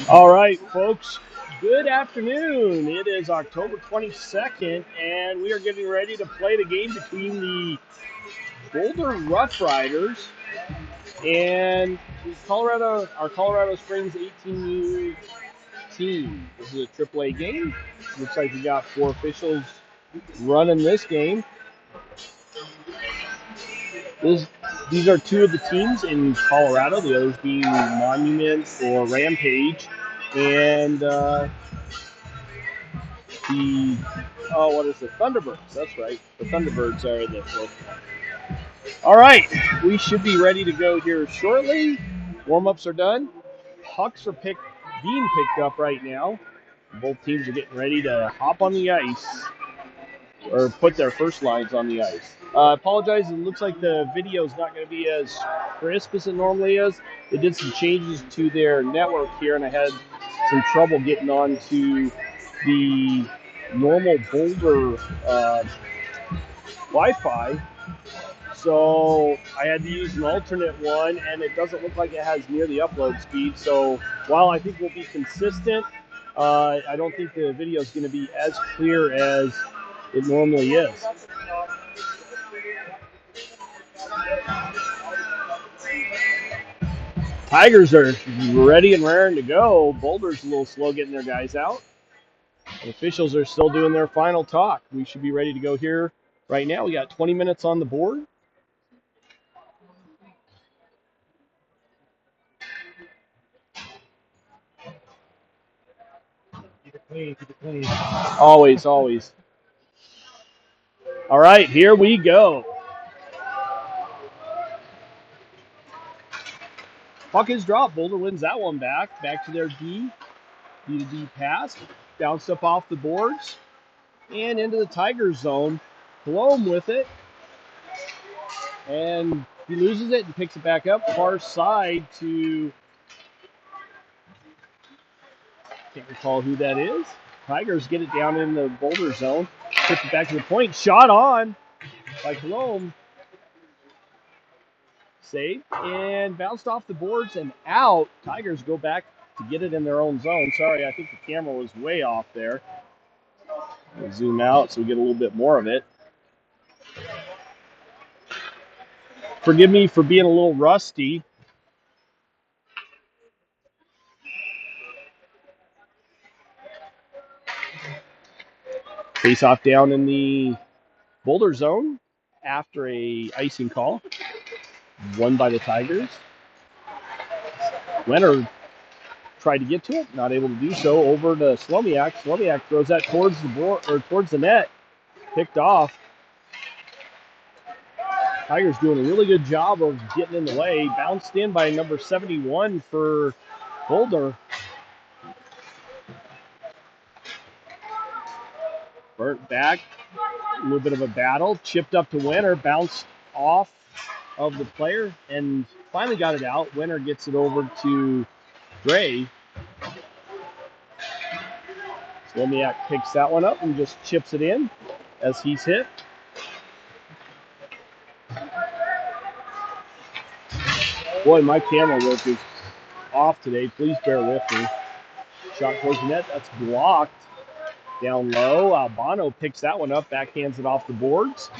All right, folks. Good afternoon. It is October 22nd, and we are getting ready to play the game between the Boulder Roughriders and our Colorado Springs 18U team. This is a AAA game. Looks like we got four officials running this game. This, these are two of the teams in Colorado, the others being Monument or Rampage. And the what is it? Thunderbirds. That's right. The Thunderbirds are the fourth. All right, we should be ready to go here shortly. Warm-ups are done. Pucks are being picked up right now. Both teams are getting ready to hop on the ice or put their first lines on the ice. I apologize. It looks like the video is not going to be as crisp as it normally is. They did some changes to their network here, and I had some trouble getting on to the normal Boulder Wi-Fi. So I had to use an alternate one, and it doesn't look like it has near the upload speed. So while I think we'll be consistent, I don't think the video is going to be as clear as it normally is. Tigers are ready and raring to go. Boulder's a little slow getting their guys out. The officials are still doing their final talk. We should be ready to go here right now. We got 20 minutes on the board. Always, always. All right, here we go. Puck is dropped. Boulder wins that one back. Back to their D. D to D pass. Bounced up off the boards. And into the Tigers zone. Blom with it. And he loses it and picks it back up. Far side to... Can't recall who that is. Tigers get it down in the Boulder zone. Puts it back to the point. Shot on by Blom. Saved and bounced off the boards and out. Tigers go back to get it in their own zone. Sorry, I think the camera was way off there. We'll zoom out so we get a little bit more of it. Forgive me for being a little rusty. Face off down in the Boulder zone after a icing call. Won by the Tigers. Leonard tried to get to it, not able to do so. Over to Slomiak. Slomiak throws that towards the board or towards the net. Picked off. Tigers doing a really good job of getting in the way. Bounced in by number 71 for Boulder. Burnt back. A little bit of a battle. Chipped up to Winter. Bounced off of the player and finally got it out. Winter gets it over to Gray. Slomiak picks that one up and just chips it in as he's hit. Boy, my camera work is off today. Please bear with me. Shot towards the net. That's blocked. Down low. Albano picks that one up. Backhands it off the boards.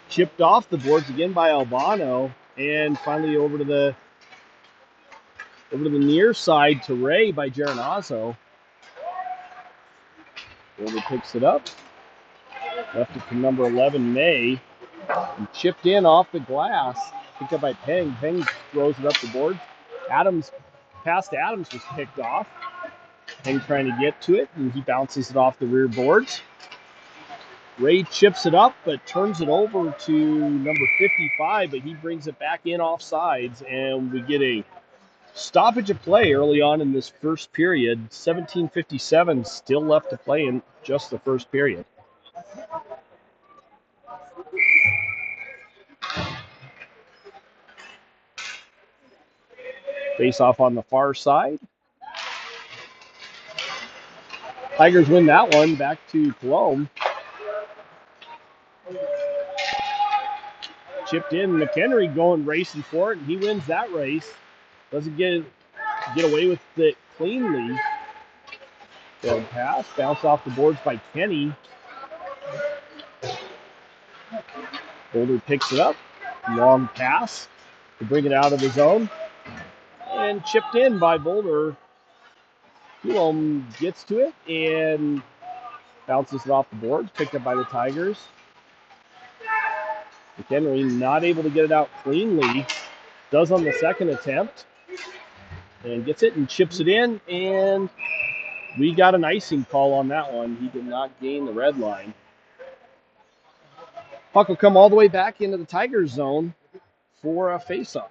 Chipped off the boards again by Albano. And finally over to the near side to Ray by Geronazzo. Boulder picks it up. Left it to number 11, May. And chipped in off the glass. Picked up by Peng. Peng throws it up the board. Pass to Adams was picked off. Peng trying to get to it, and he bounces it off the rear boards. Ray chips it up, but turns it over to number 55, but he brings it back in off sides, and we get a stoppage of play early on in this first period. 17:57 still left to play in just the first period. Face off on the far side. Tigers win that one. Back to Cologne. Chipped in. McHenry going racing for it, and he wins that race. Doesn't get away with it cleanly. Good pass. Bounced off the boards by Kenny. Boulder picks it up. Long pass to bring it out of the zone. And chipped in by Boulder. Coulomb gets to it and bounces it off the boards. Picked up by the Tigers. McHenry not able to get it out cleanly. Does on the second attempt. And gets it and chips it in. And we got an icing call on that one. He did not gain the red line. Puck will come all the way back into the Tigers zone for a faceoff.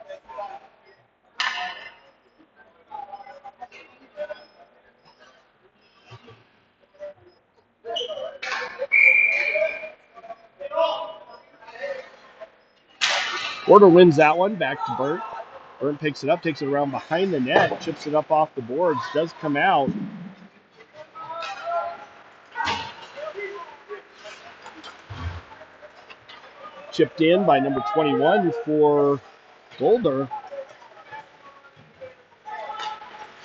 Porter wins that one, back to Burt. Burt picks it up, takes it around behind the net, chips it up off the boards, does come out. Chipped in by number 21 for Boulder.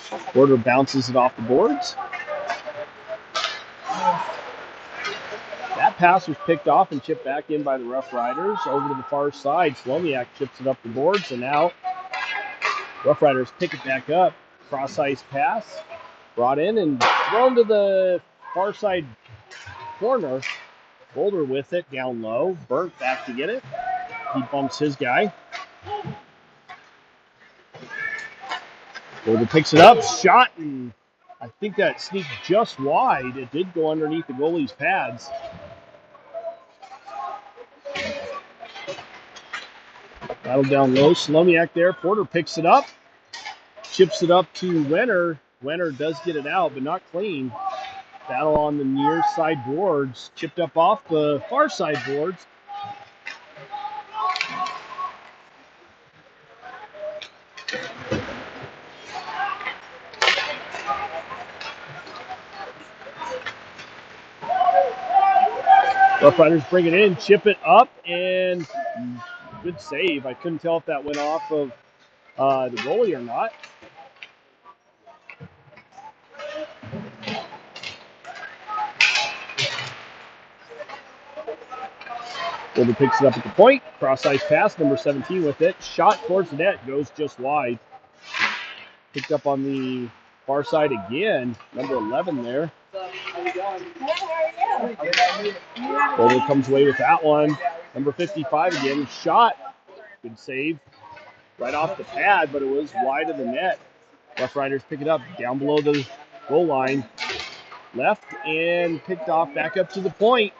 Porter bounces it off the boards. That pass was picked off and chipped back in by the Roughriders. Over to the far side, Slomiak chips it up the boards and out. Roughriders pick it back up. Cross-ice pass. Brought in and thrown to the far side corner. Boulder with it down low. Burt back to get it. He bumps his guy. Boulder picks it up. Shot, and I think that sneaked just wide. It did go underneath the goalie's pads. Battle down low. Slomiak there. Porter picks it up. Chips it up to Wenner. Wenner does get it out, but not clean. Battle on the near side boards. Chipped up off the far side boards. Roughriders bring it in, chip it up, and good save. I couldn't tell if that went off of the goalie or not. Boulder picks it up at the point. Cross-ice pass, number 17 with it. Shot towards the net, goes just wide. Picked up on the far side again. Number 11 there. Boulder comes away with that one. Number 55 again. Shot. Good save. Right off the pad, but it was wide of the net. Roughriders pick it up down below the goal line. Left and picked off back up to the point.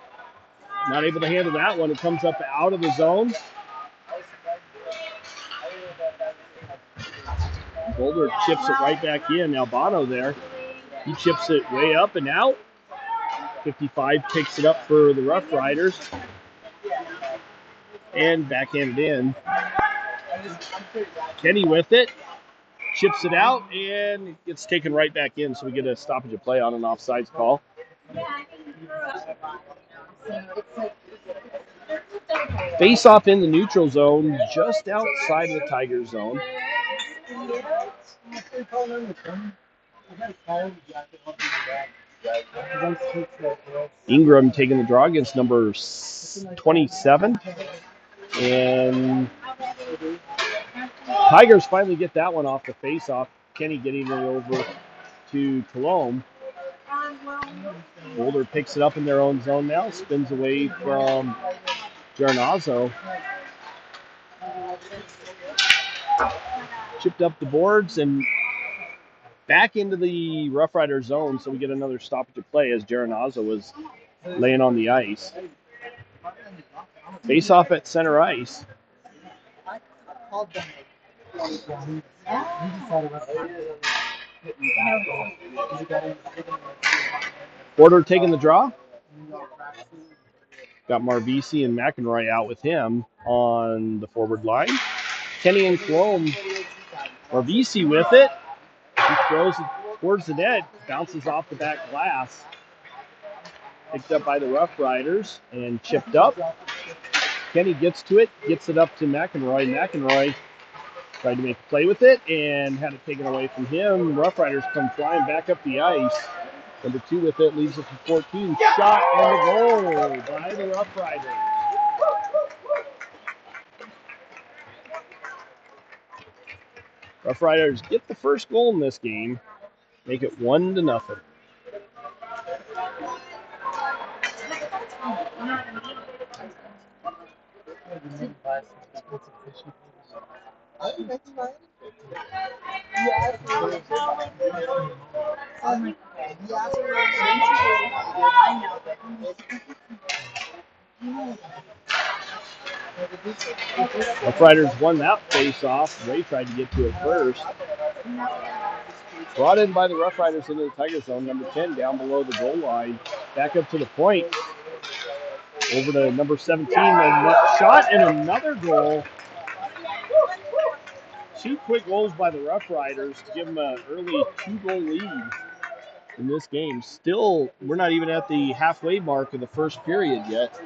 Not able to handle that one. It comes up out of the zone. Boulder chips it right back in. Now Bono there. He chips it way up and out. 55 picks it up for the Roughriders. And backhanded in. Kenny with it. Chips it out and it gets taken right back in. So we get a stoppage of play on an offsides call. Face off in the neutral zone, just outside of the Tiger zone. Ingram taking the draw against number 27. And Tigers finally get that one off the face-off. Kenny getting it over to Coulomb. Boulder picks it up in their own zone now. Spins away from Giarnazzo. Chipped up the boards and back into the Rough Rider zone, so we get another stoppage of play as Giarnazzo was laying on the ice. Face off at center ice. Porter taking the draw. Got Marvisi and McEnroy out with him on the forward line. Kenny and Coulomb. Marvisi with it. He throws it towards the net. Bounces off the back glass. Picked up by the Rough Riders and chipped up. Kenny gets to it. Gets it up to McEnroy. McEnroy Tried to make a play with it and had it taken away from him. Roughriders come flying back up the ice. Number 2 with it, leaves it for 14. Shot and a goal by the Roughriders. Roughriders get the first goal in this game, make it 1-0. Roughriders won that face-off. Ray tried to get to it first. Brought in by the Roughriders into the Tiger zone. Number 10 down below the goal line. Back up to the point. Over to number 17. A shot and another goal. 2 quick goals by the Roughriders to give them an early 2-goal lead in this game. Still, we're not even at the halfway mark of the first period yet.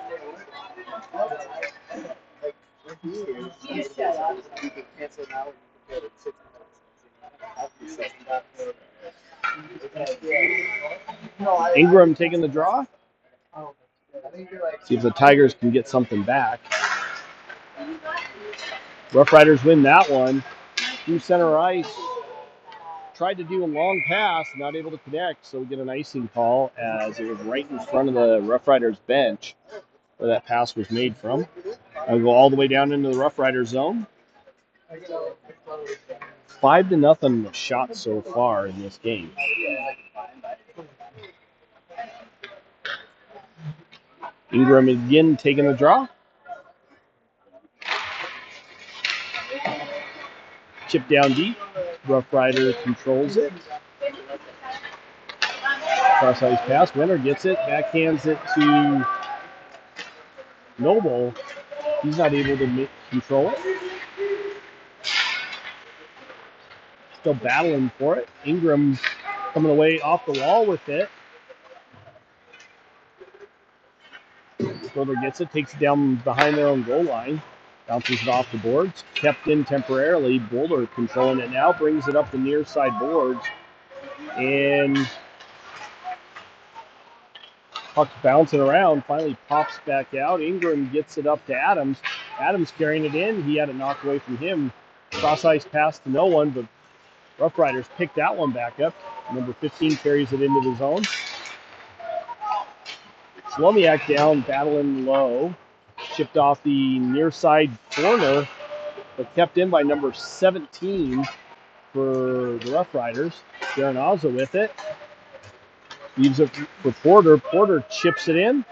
Ingram taking the draw. See if the Tigers can get something back. Roughriders win that one. Through center ice. Tried to do a long pass, not able to connect, so we get an icing call as it was right in front of the Roughriders bench where that pass was made from. I'll go all the way down into the Roughriders zone. 5-0 shot so far in this game. Ingram again taking the draw. Chip down deep. Roughrider controls it. Cross ice pass. Winner gets it. Backhands it to Noble. He's not able to control it. Still battling for it. Ingram coming away off the wall with it. Boulder gets it, takes it down behind their own goal line. Bounces it off the boards. Kept in temporarily. Boulder controlling it now. Brings it up the near side boards. And puck's bouncing around. Finally pops back out. Ingram gets it up to Adams. Adams carrying it in. He had it knocked away from him. Cross ice pass to no one, but Roughriders picked that one back up. Number 15 carries it into the zone. Slomiak down, battling low. Chipped off the near side corner, but kept in by number 17 for the Roughriders. Garanaza with it. Leaves it for Porter. Porter chips it in.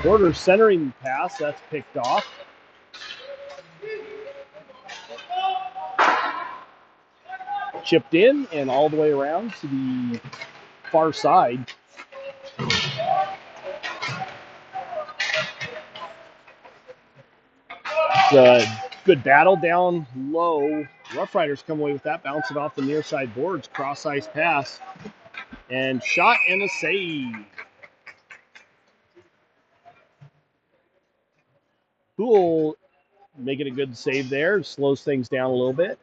Porter centering pass. That's picked off. Chipped in and all the way around to the far side. It's a good battle down low. Roughriders come away with that. Bounce it off the near side boards. Cross ice pass. And shot and a save. Poole making a good save there. Slows things down a little bit.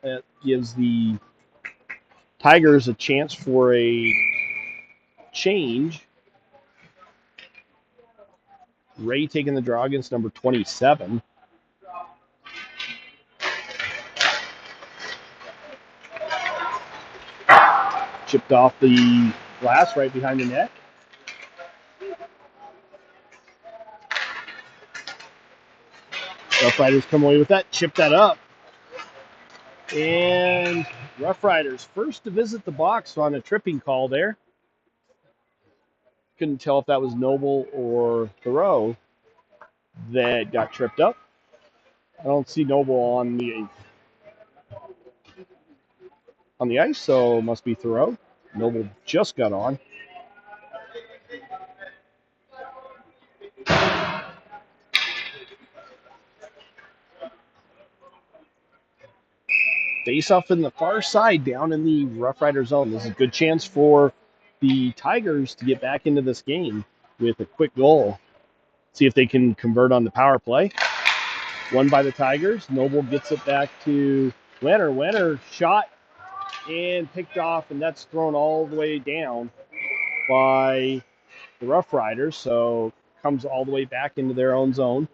That gives the Tigers a chance for a change. Ray taking the draw against number 27. Chipped off the glass right behind the net. Roughriders come away with that. Chip that up. And Roughriders first to visit the box on a tripping call there. Couldn't tell if that was Noble or Thoreau that got tripped up. I don't see Noble on the ice, so it must be Thoreau. Noble just got on. Face off in the far side down in the Roughrider zone. This is a good chance for the Tigers to get back into this game with a quick goal. See if they can convert on the power play. Won by the Tigers. Noble gets it back to Wenner. Wenner shot and picked off, and that's thrown all the way down by the Roughriders. So comes all the way back into their own zone.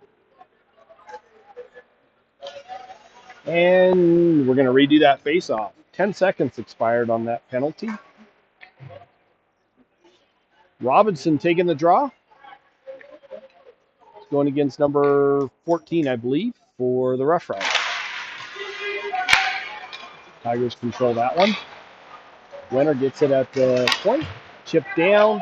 And we're going to redo that face-off. 10 seconds expired on that penalty. Robinson taking the draw. Going against number 14, I believe, for the Roughriders. Tigers control that one. Wenner gets it at the point. Chip down.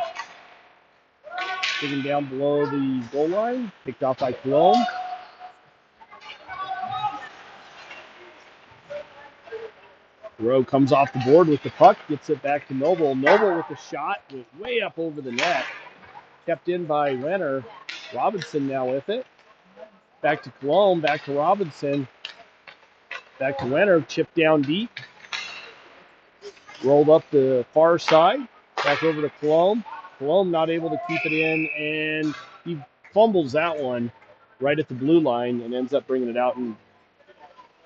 Digging down below the goal line. Picked off by Cologne. Rowe comes off the board with the puck. Gets it back to Noble. Noble with the shot. Went way up over the net. Kept in by Wenner. Robinson now with it. Back to Cologne. Back to Robinson. Back to Wenner. Chipped down deep. Rolled up the far side. Back over to Cologne. Cologne not able to keep it in, and he fumbles that one right at the blue line and ends up bringing it out and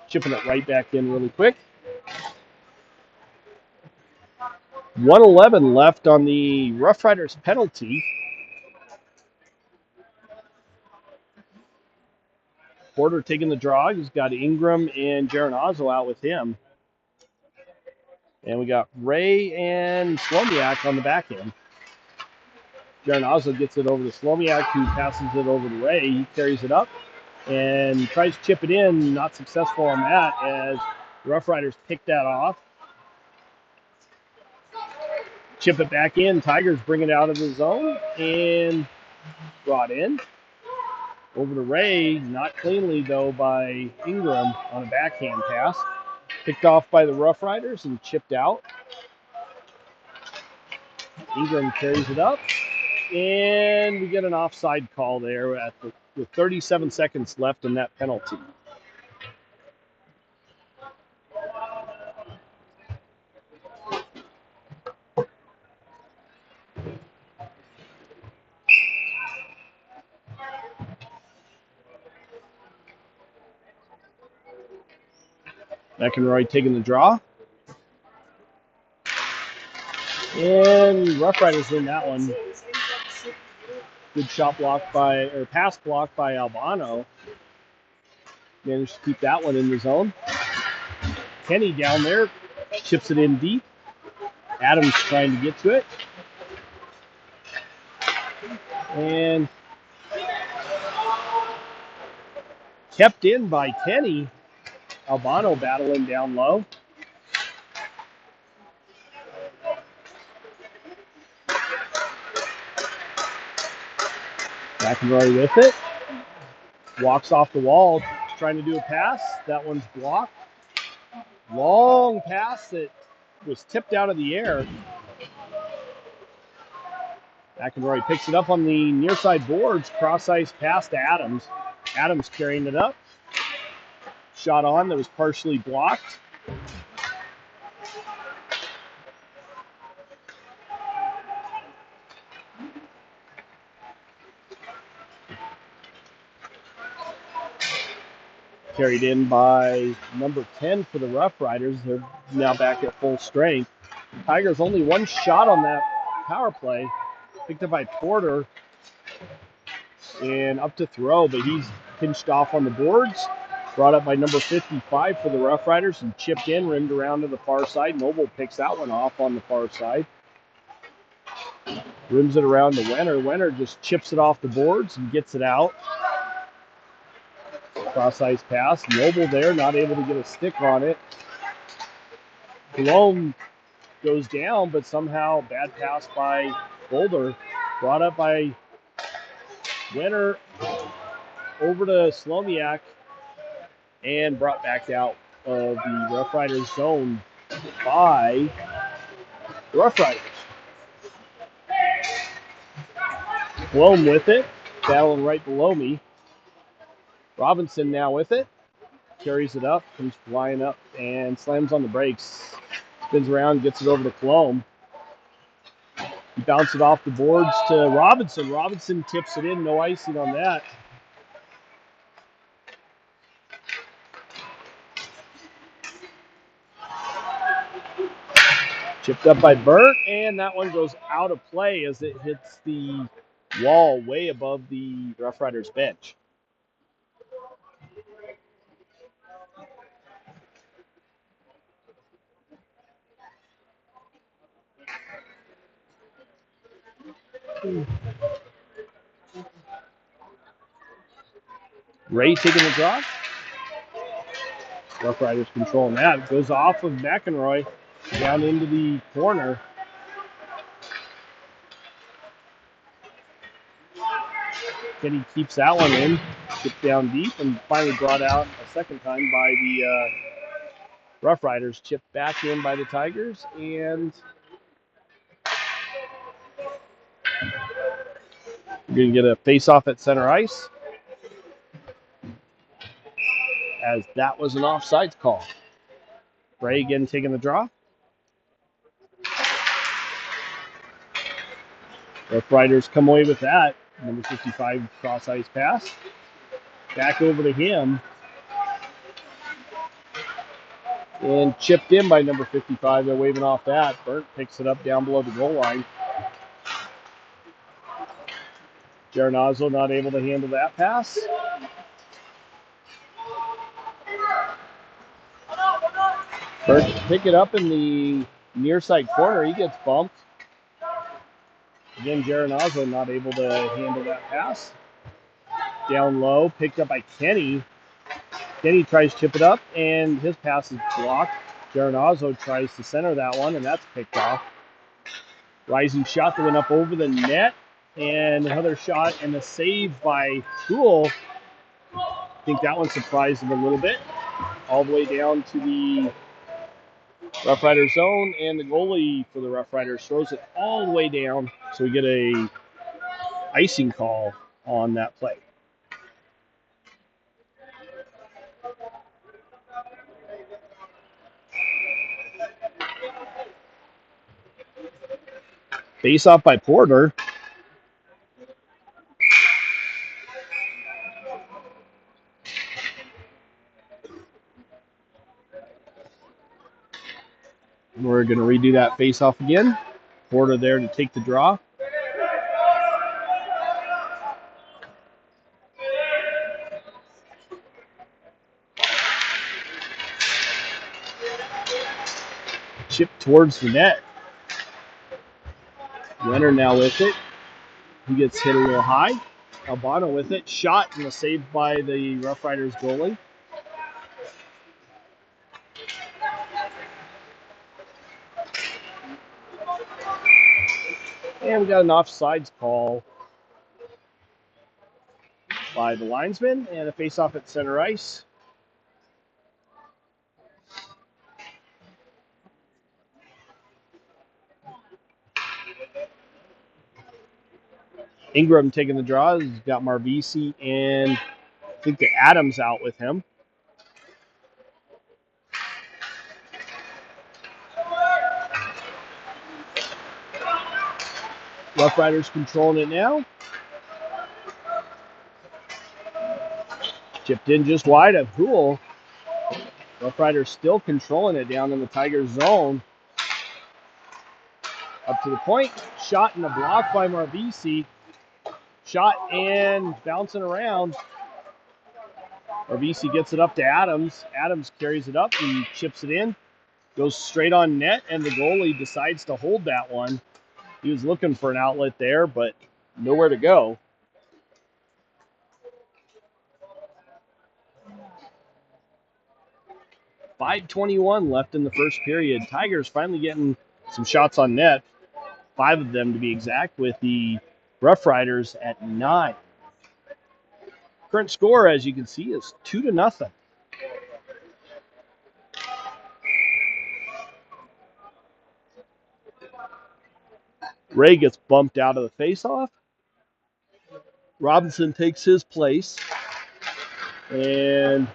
chipping it right back in really quick. 1:11 left on the Roughriders penalty. Porter taking the draw. He's got Ingram and Geronazzo out with him. And we got Ray and Slomiak on the back end. Geronazzo gets it over to Slomiak, who passes it over to Ray. He carries it up and tries to chip it in. Not successful on that as Roughriders pick that off. Chip it back in. Tigers bring it out of the zone and brought in. Over to Ray, not cleanly though by Ingram on a backhand pass. Picked off by the Roughriders and chipped out. Ingram carries it up. And we get an offside call there with 37 seconds left in that penalty. McEnroy taking the draw. And Roughriders win that one. Good shot block pass block by Albano. Managed to keep that one in the zone. Kenny down there chips it in deep. Adams trying to get to it. And kept in by Kenny. Albano battling down low. McEnroy with it. Walks off the wall, trying to do a pass. That one's blocked. Long pass that was tipped out of the air. McEnroy picks it up on the near side boards. Cross ice pass to Adams. Adams carrying it up. Shot on that was partially blocked. Carried in by number 10 for the Roughriders. They're now back at full strength. Tigers only one shot on that power play. Picked up by Porter. And up to throw, but he's pinched off on the boards. Brought up by number 55 for the Roughriders and chipped in, rimmed around to the far side. Noble picks that one off on the far side. Rims it around to Wenner. Wenner just chips it off the boards and gets it out. Cross ice pass. Noble there, not able to get a stick on it. Cologne goes down, but somehow bad pass by Boulder. Brought up by Wenner over to Slomiak and brought back out of the Roughriders zone by the Roughriders. Cologne with it, battling right below me. Robinson now with it, carries it up, comes flying up and slams on the brakes. Spins around, gets it over to Cologne. He bounces it off the boards to Robinson. Robinson tips it in, no icing on that. Chipped up by Burt, and that one goes out of play as it hits the wall way above the Roughriders bench. Ray taking the draw. Roughriders controlling that. It goes off of McEnroy down into the corner. Kenny keeps that one in, chipped down deep, and finally brought out a second time by the Roughriders. Chipped back in by the Tigers, and we're going to get a face-off at center ice, as that was an offsides call. Ray again taking the draw. Roughriders come away with that. Number 55 cross-ice pass. Back over to him. And chipped in by number 55. They're waving off that. Burt picks it up down below the goal line. Geronazzo not able to handle that pass. Burt pick it up in the near side corner. He gets bumped. Again, Geronazzo not able to handle that pass. Down low, picked up by Kenny. Kenny tries to chip it up, and his pass is blocked. Geronazzo tries to center that one, and that's picked off. Rising shot that went up over the net, and another shot and a save by Poole. I think that one surprised him a little bit. All the way down to the Roughriders zone, and the goalie for the Roughriders throws it all the way down, so we get a icing call on that play. Face off by Porter. We're going to redo that face off again. Porter there to take the draw. Chip towards the net. Leonard now with it. He gets hit a little high. Albano with it. Shot and a save by the Roughriders goalie. And we got an offsides call by the linesman and a face-off at center ice. Ingram taking the draw. He's got Marvisi and I think the Adams out with him. Roughriders controlling it now. Chipped in just wide of Poole. Roughriders still controlling it down in the Tigers zone. Up to the point. Shot and a block by Marvisi. Shot and bouncing around. Marvisi gets it up to Adams. Adams carries it up and chips it in. Goes straight on net, and the goalie decides to hold that one. He was looking for an outlet there, but nowhere to go. .5:21 left in the first period. Tigers finally getting some shots on net. 5 of them to be exact, with the Roughriders at 9. Current score, as you can see, is 2-0. Ray gets bumped out of the faceoff. Robinson takes his place. And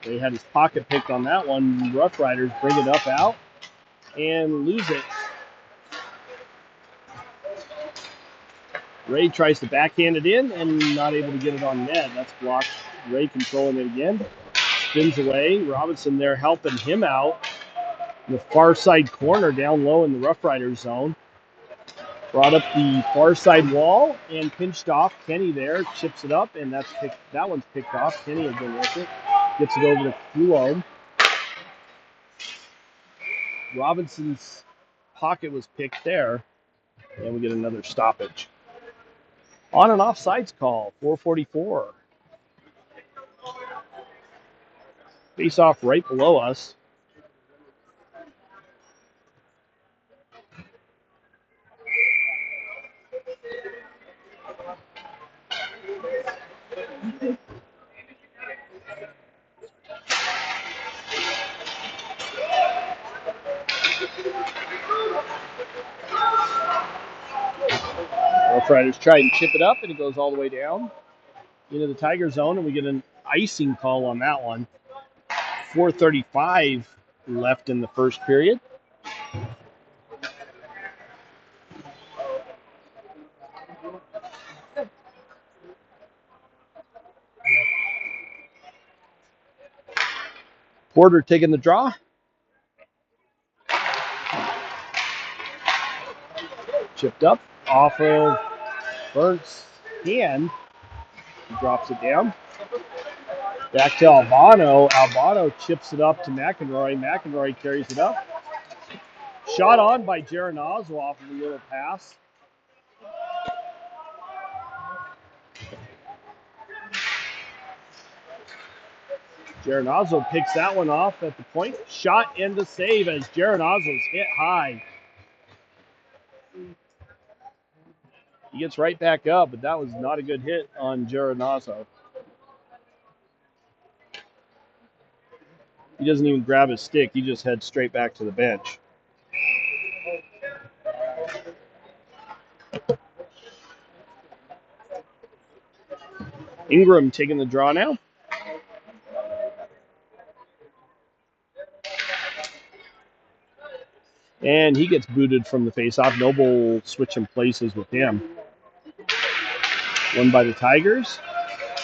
they had his pocket picked on that one. Roughriders bring it up out and lose it. Ray tries to backhand it in and not able to get it on net. That's blocked. Ray controlling it again. Spins away. Robinson there helping him out. The far side corner down low in the Roughriders zone. Brought up the far side wall and pinched off. Kenny there chips it up, and that one's picked off. Kenny again with it. Gets it over to Coulomb. Robinson's pocket was picked there, and we get another stoppage. On and offsides call, 4:44. Face off right below us. Roughriders try and chip it up, and it goes all the way down into the Tiger zone, and we get an icing call on that one. 4:35 left in the first period. Porter taking the draw. Chipped up off of Burnt's hand. He drops it down. Back to Albano. Albano chips it up to McEnroy. McEnroy carries it up. Shot on by Geronazzo off of the little pass. Geronazzo picks that one off at the point. Shot and the save as Geronazzo's hit high. He gets right back up, but that was not a good hit on Geronazzo. He doesn't even grab his stick. He just heads straight back to the bench. Ingram taking the draw now. And he gets booted from the faceoff. Noble switching places with him. Won by the Tigers.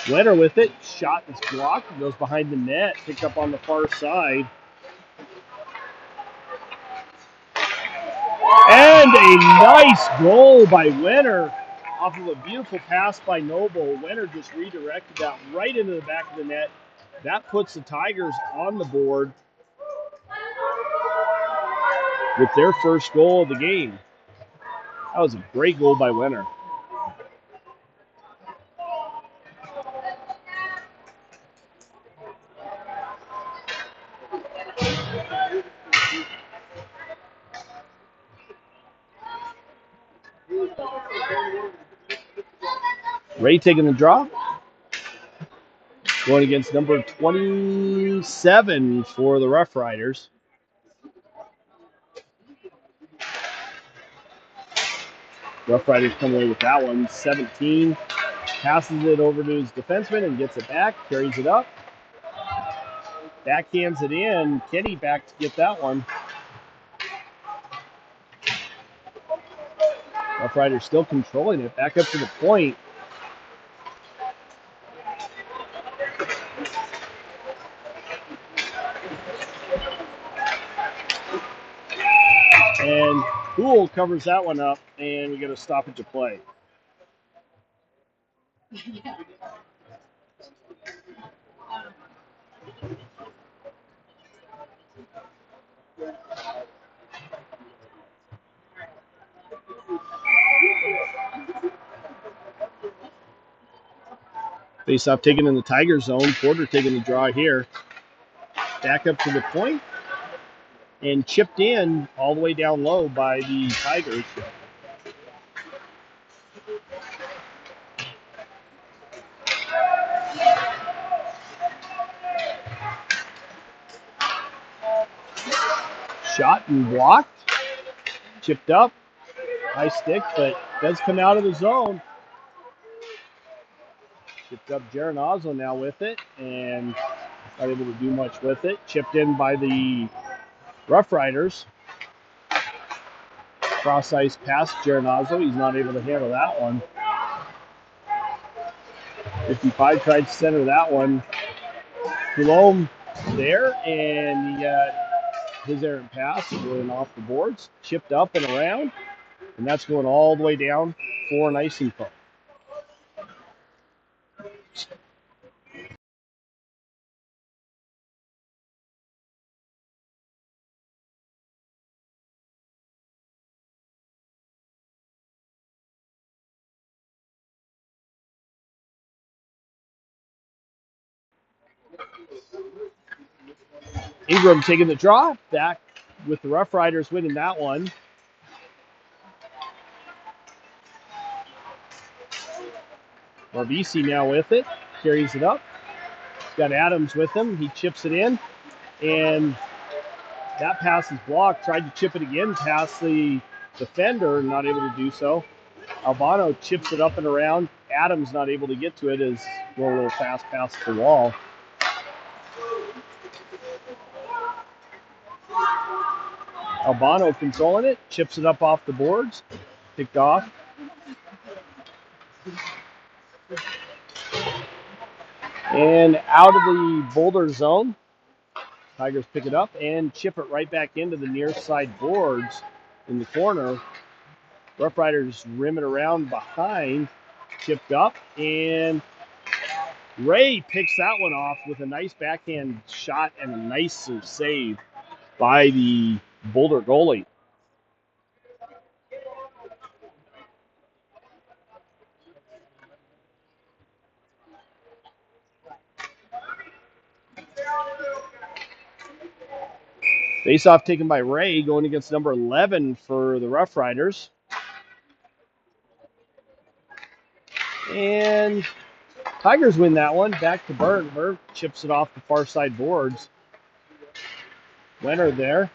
Winner with it. Shot is blocked. It goes behind the net. Picked up on the far side. And a nice goal by Winner off of a beautiful pass by Noble. Winner just redirected that right into the back of the net. That puts the Tigers on the board with their first goal of the game. That was a great goal by Winner. Ray taking the draw. Going against number 27 for the Roughriders. Roughriders come away with that one. 17. Passes it over to his defenseman and gets it back. Carries it up. Backhands it in. Kenny back to get that one. Roughriders still controlling it. Back up to the point. And Poole covers that one up, and we get a stoppage of play. Face-off taken in the Tiger zone. Porter taking the draw here. Back up to the point. And chipped in all the way down low by the Tigers. Shot and blocked. Chipped up. High stick, but does come out of the zone. Chipped up Geronazzo now with it, and not able to do much with it. Chipped in by the Roughriders. Cross ice past Geronazzo. He's not able to handle that one. 55 tried to center that one. Coulomb there, and he got his errant pass going off the boards, chipped up and around, and that's going all the way down for an icing call. Ingram taking the draw, back with the Roughriders winning that one. Marvisi now with it, carries it up. He's got Adams with him. He chips it in, and that pass is blocked. Tried to chip it again past the defender, not able to do so. Albano chips it up and around. Adams not able to get to it as a little fast pass to the wall. Albano controlling it, chips it up off the boards, picked off. And out of the Boulder zone, Tigers pick it up and chip it right back into the near side boards in the corner. Roughriders rim it around behind, chipped up, and Ray picks that one off with a nice backhand shot and a nice save by the Boulder goalie. Face-off taken by Ray, going against number 11 for the Roughriders. And Tigers win that one. Back to Burt. Burt chips it off the far side boards. Leonard there.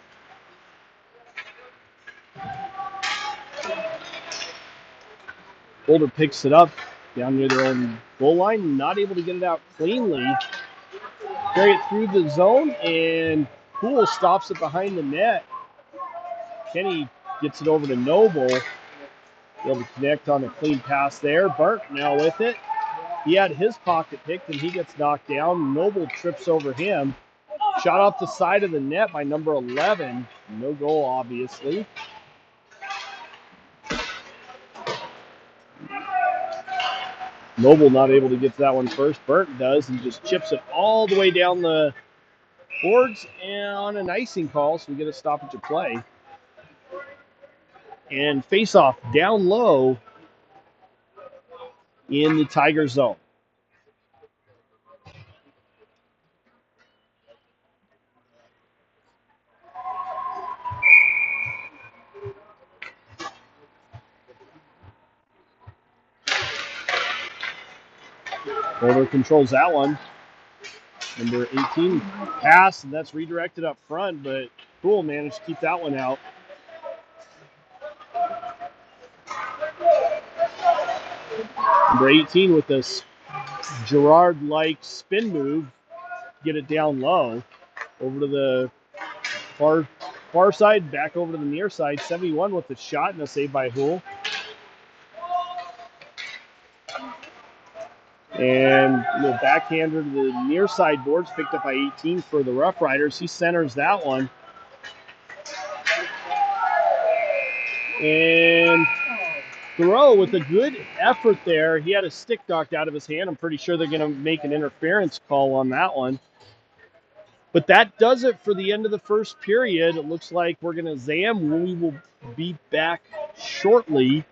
Boulder picks it up down near their own goal line. Not able to get it out cleanly. Carry it through the zone, and Poole stops it behind the net. Kenny gets it over to Noble. Able to connect on a clean pass there. Burt now with it. He had his pocket picked, and he gets knocked down. Noble trips over him. Shot off the side of the net by number 11. No goal, obviously. Noble not able to get to that one first. Burt does and just chips it all the way down the boards and on an icing call, so we get a stoppage of play. And face off down low in the Tiger zone. Boulder controls that one. Number 18 pass, and that's redirected up front, but Poole managed to keep that one out. Number 18 with this Gerard-like spin move, get it down low, over to the far side, back over to the near side. 71 with the shot and a save by Houle. And the backhander to the near side boards picked up by 18 for the Roughriders. He centers that one. And Thoreau with a good effort there. He had a stick knocked out of his hand. I'm pretty sure they're going to make an interference call on that one. But that does it for the end of the first period. It looks like we're going to zam. We will be back shortly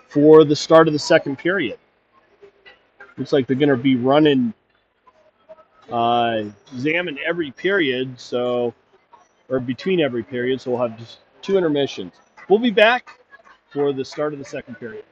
for the start of the second period. Looks like they're going to be running zam in every period, or between every period, so we'll have just 2 intermissions. We'll be back for the start of the second period.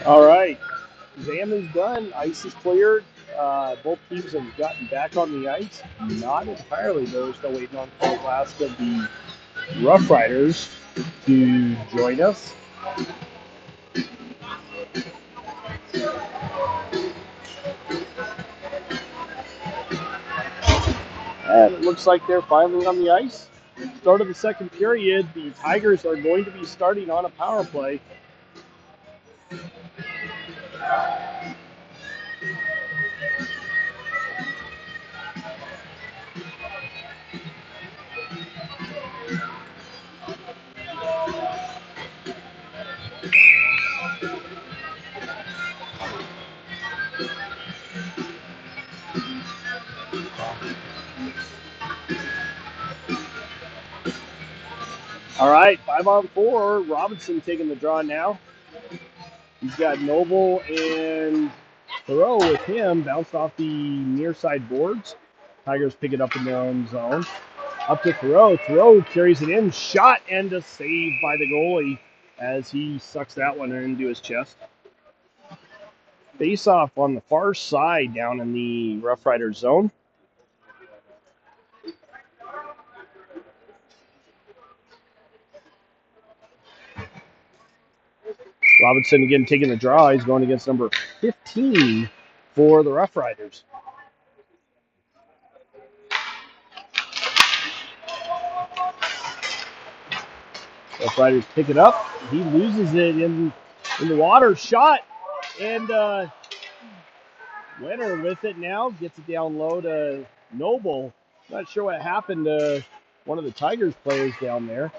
All right. Exam is done. Ice is cleared. Both teams have gotten back on the ice. Not entirely, though. We're still waiting on Paul Glask of the Roughriders to join us. And it looks like they're finally on the ice. Start of the second period, the Tigers are going to be starting on a power play. All right, 5-on-4. Robinson taking the draw now. He's got Noble and Thoreau with him. Bounced off the near side boards. Tigers pick it up in their own zone. Up to Thoreau. Thoreau carries it in. Shot and a save by the goalie as he sucks that one into his chest. Face off on the far side down in the Rough Riders zone. Robinson again taking the draw. He's going against number 15 for the Rough Riders. Rough Riders pick it up. He loses it in the water. Shot. And Winner with it now. Gets it down low to Noble. Not sure what happened to one of the Tigers players down there.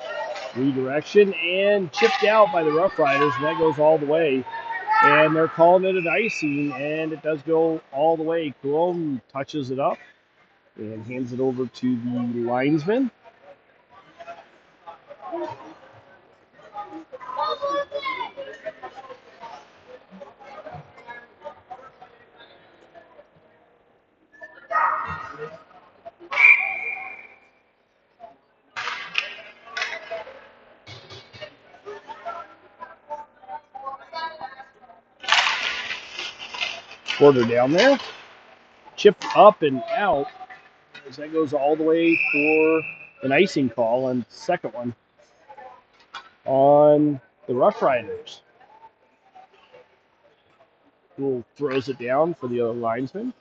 Redirection and chipped out by the Rough Riders. And that goes all the way. And they're calling it an icing, and it does go all the way. Coulomb touches it up and hands it over to the linesman. Porter down there. Chipped up and out as that goes all the way for an icing call, and second one on the Rough Riders. Who throws it down for the other linesman.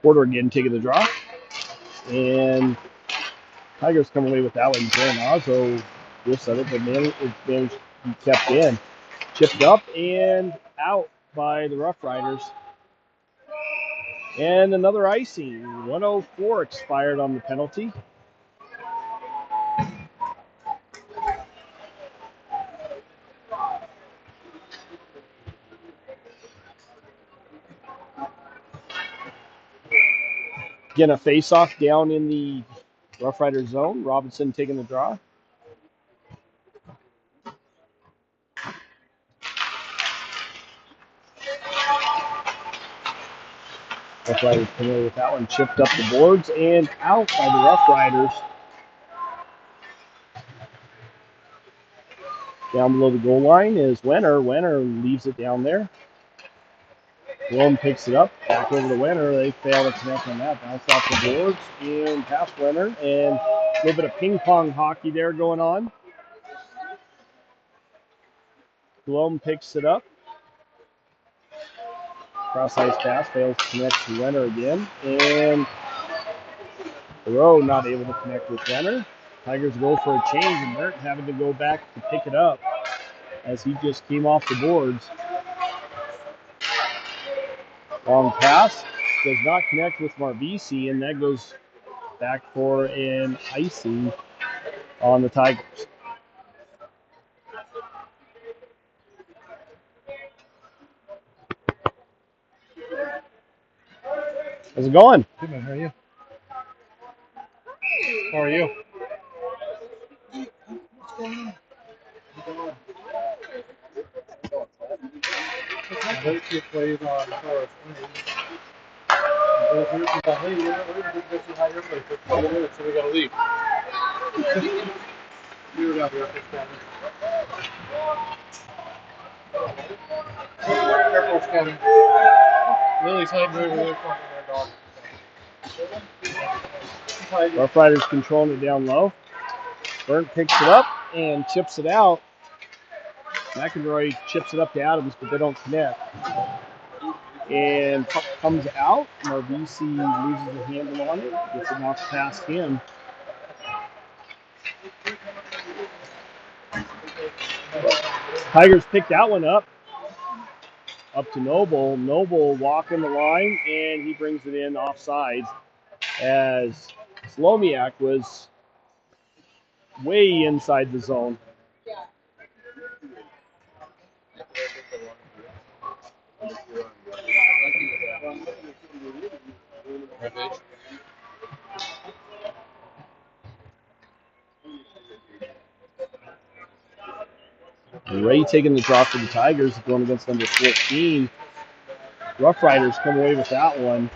Porter again taking the draw. And Tigers come away with that one. Granazzo just said it, but managed to be kept in. Chipped up and out by the Rough Riders. And another icing. 1:04 expired on the penalty. Again, a face-off down in the Rough Riders zone. Robinson taking the draw. Rough Riders come away with that one. Chipped up the boards and out by the Rough Riders. Down below the goal line is Wenner. Wenner leaves it down there. Rome picks it up, back over to Wenner. They fail to connect on that. Bounce off the boards and past Wenner. And a little bit of ping pong hockey there going on. Coulomb picks it up. Cross ice pass, fails to connect to Wenner again. And Thoreau not able to connect with Wenner. Tigers go for a change, and Mert having to go back to pick it up as he just came off the boards. Long pass, does not connect with Marvisi, and that goes back for an icing on the Tigers. How's it going? Good, man. How are you? How are you? What's going on? Those two plays on Forest Lane. Both here from that, hey, we're going to go see how your place for 20 minutes, so we got to leave. We were down here for Scanning. Air Force Scanning. Lily's hiding over there talking to our dog. Roughriders controlling it down low. Burnt picks it up and chips it out. McElroy chips it up to Adams, but they don't connect. And puck comes out. Marvisi loses the handle on it. Gets it knocked past him. Tigers pick that one up. Up to Noble. Noble walking the line, and he brings it in offside as Slomiak was way inside the zone. Ray taking the draw for the Tigers, going against number 14. Roughriders come away with that one.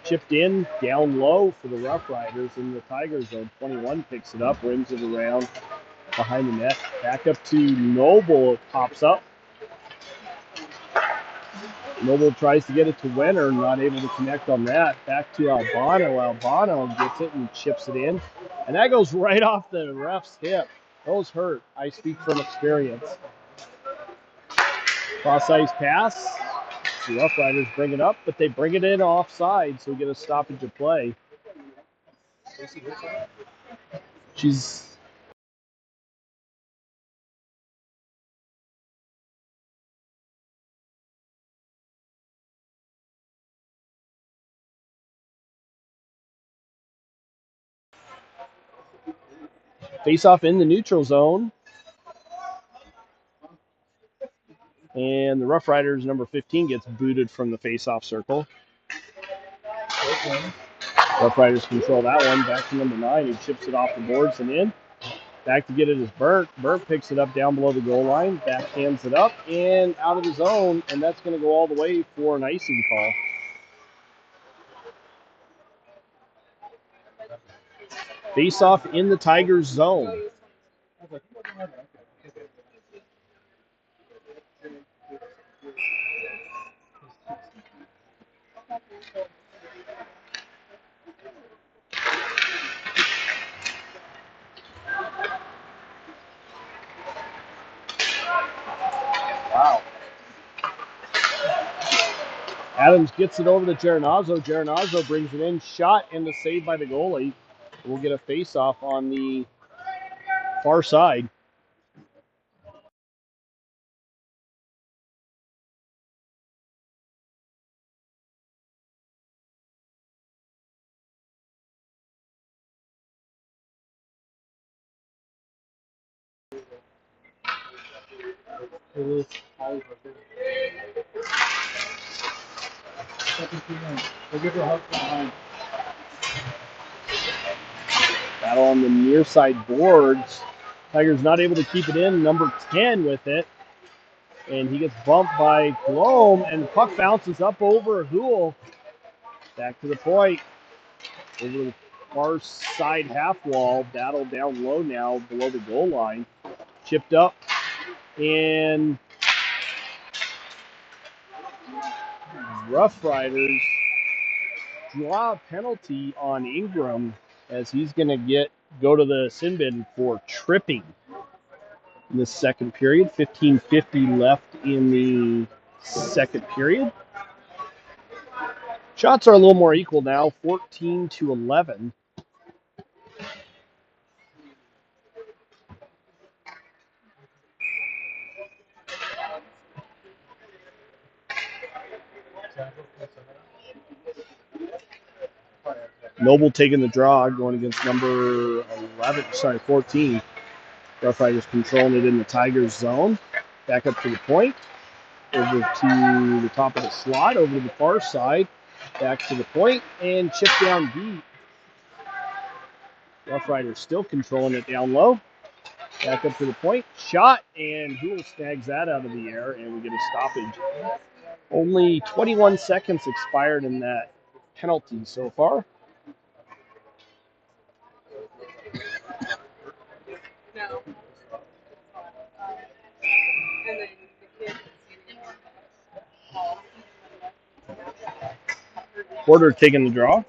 Chipped in, down low for the Roughriders in the Tigers zone. 21 picks it up, rims it around behind the net. Back up to Noble, it pops up. Noble tries to get it to Wenner, not able to connect on that. Back to Albano. Albano gets it and chips it in. And that goes right off the ref's hip. Those hurt. I speak from experience. Cross-ice pass. The Roughriders bring it up, but they bring it in offside, so we get a stoppage of play. She's... Face-off in the neutral zone. And the Roughriders, number 15, gets booted from the face-off circle. Roughriders control that one. Back to number 9, who chips it off the boards and in. Back to get it is Burnt. Burnt picks it up down below the goal line. Backhands it up and out of the zone. And that's going to go all the way for an icing call. Face-off in the Tigers zone. Wow. Adams gets it over to Geronazzo. Geronazzo brings it in. Shot and the save by the goalie. We'll get a face-off on the far side. Battle on the near side boards. Tigers not able to keep it in. Number 10 with it. And he gets bumped by Colomb, and the puck bounces up over Houle. Back to the point. Over the far side half wall. Battle down low now below the goal line. Chipped up. And Roughriders draw a penalty on Ingram as he's going to go to the sin bin for tripping in the second period. 15:50 left in the second period. Shots are a little more equal now, 14-11. Noble taking the draw, going against number 14. Roughriders controlling it in the Tigers zone. Back up to the point. Over to the top of the slot, over to the far side. Back to the point, and chip down deep. Roughriders still controlling it down low. Back up to the point. Shot, and Houle snags that out of the air, and we get a stoppage. Only 21 seconds expired in that penalty so far. Porter taking the draw.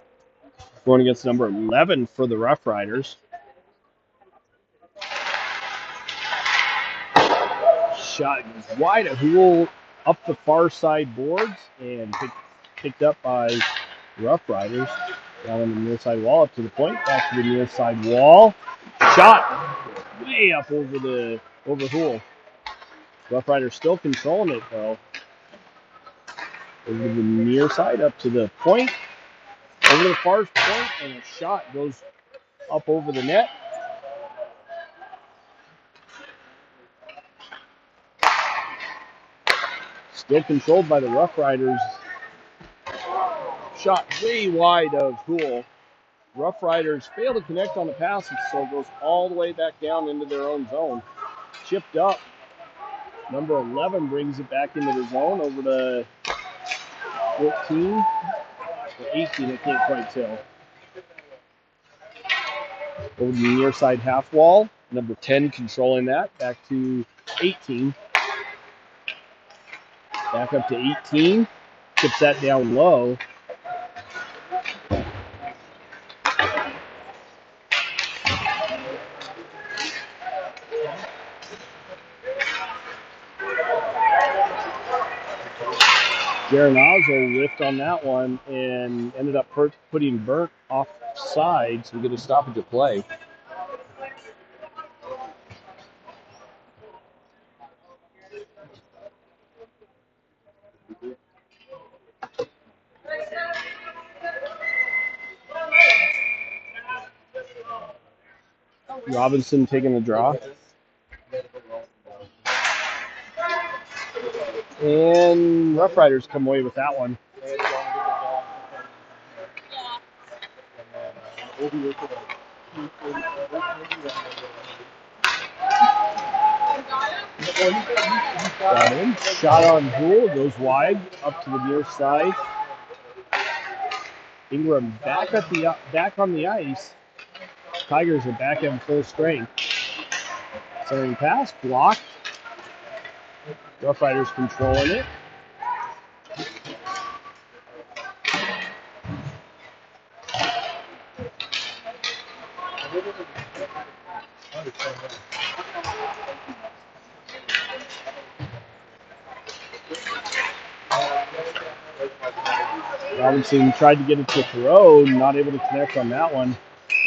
Going against number 11 for the Roughriders. Shot goes wide. Hool up the far side boards and picked up by Roughriders. Down on the near side wall, up to the point, back to the near side wall. Shot way up over Hool. Roughriders still controlling it though. Over the near side, up to the point, over the far point, and a shot goes up over the net. Still controlled by the Roughriders. Shot way wide of Hool. Roughriders fail to connect on the pass, so it goes all the way back down into their own zone. Chipped up. Number 11 brings it back into the zone over to 14 or 18, I can't quite tell. Over the near side half wall. Number 10 controlling that. Back to 18. Back up to 18. Chips that down low. Geronazzo whiffed on that one and ended up putting Burnt offside, so we get a stoppage of play. Robinson taking the draw. And Roughriders come away with that one. Got in. Shot on Hool, goes wide, up to the near side. Ingram back on the ice. Tigers are back in full strength. Centering pass, blocked. Roughriders controlling it. Robinson tried to get it to throw, not able to connect on that one.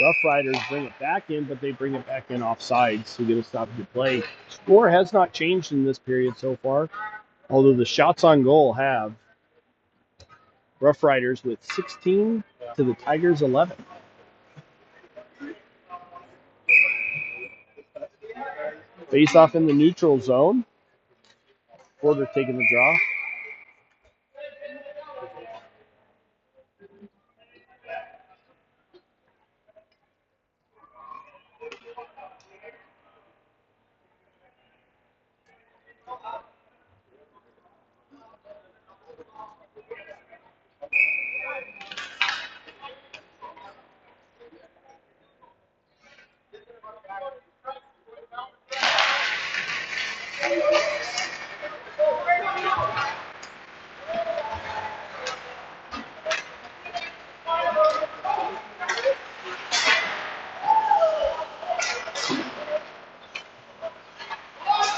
Roughriders bring it back in, but they bring it back in offside, so we get a stoppage of play. Score has not changed in this period so far, although the shots on goal have. Roughriders with 16 to the Tigers 11. Face off in the neutral zone. Porter taking the draw.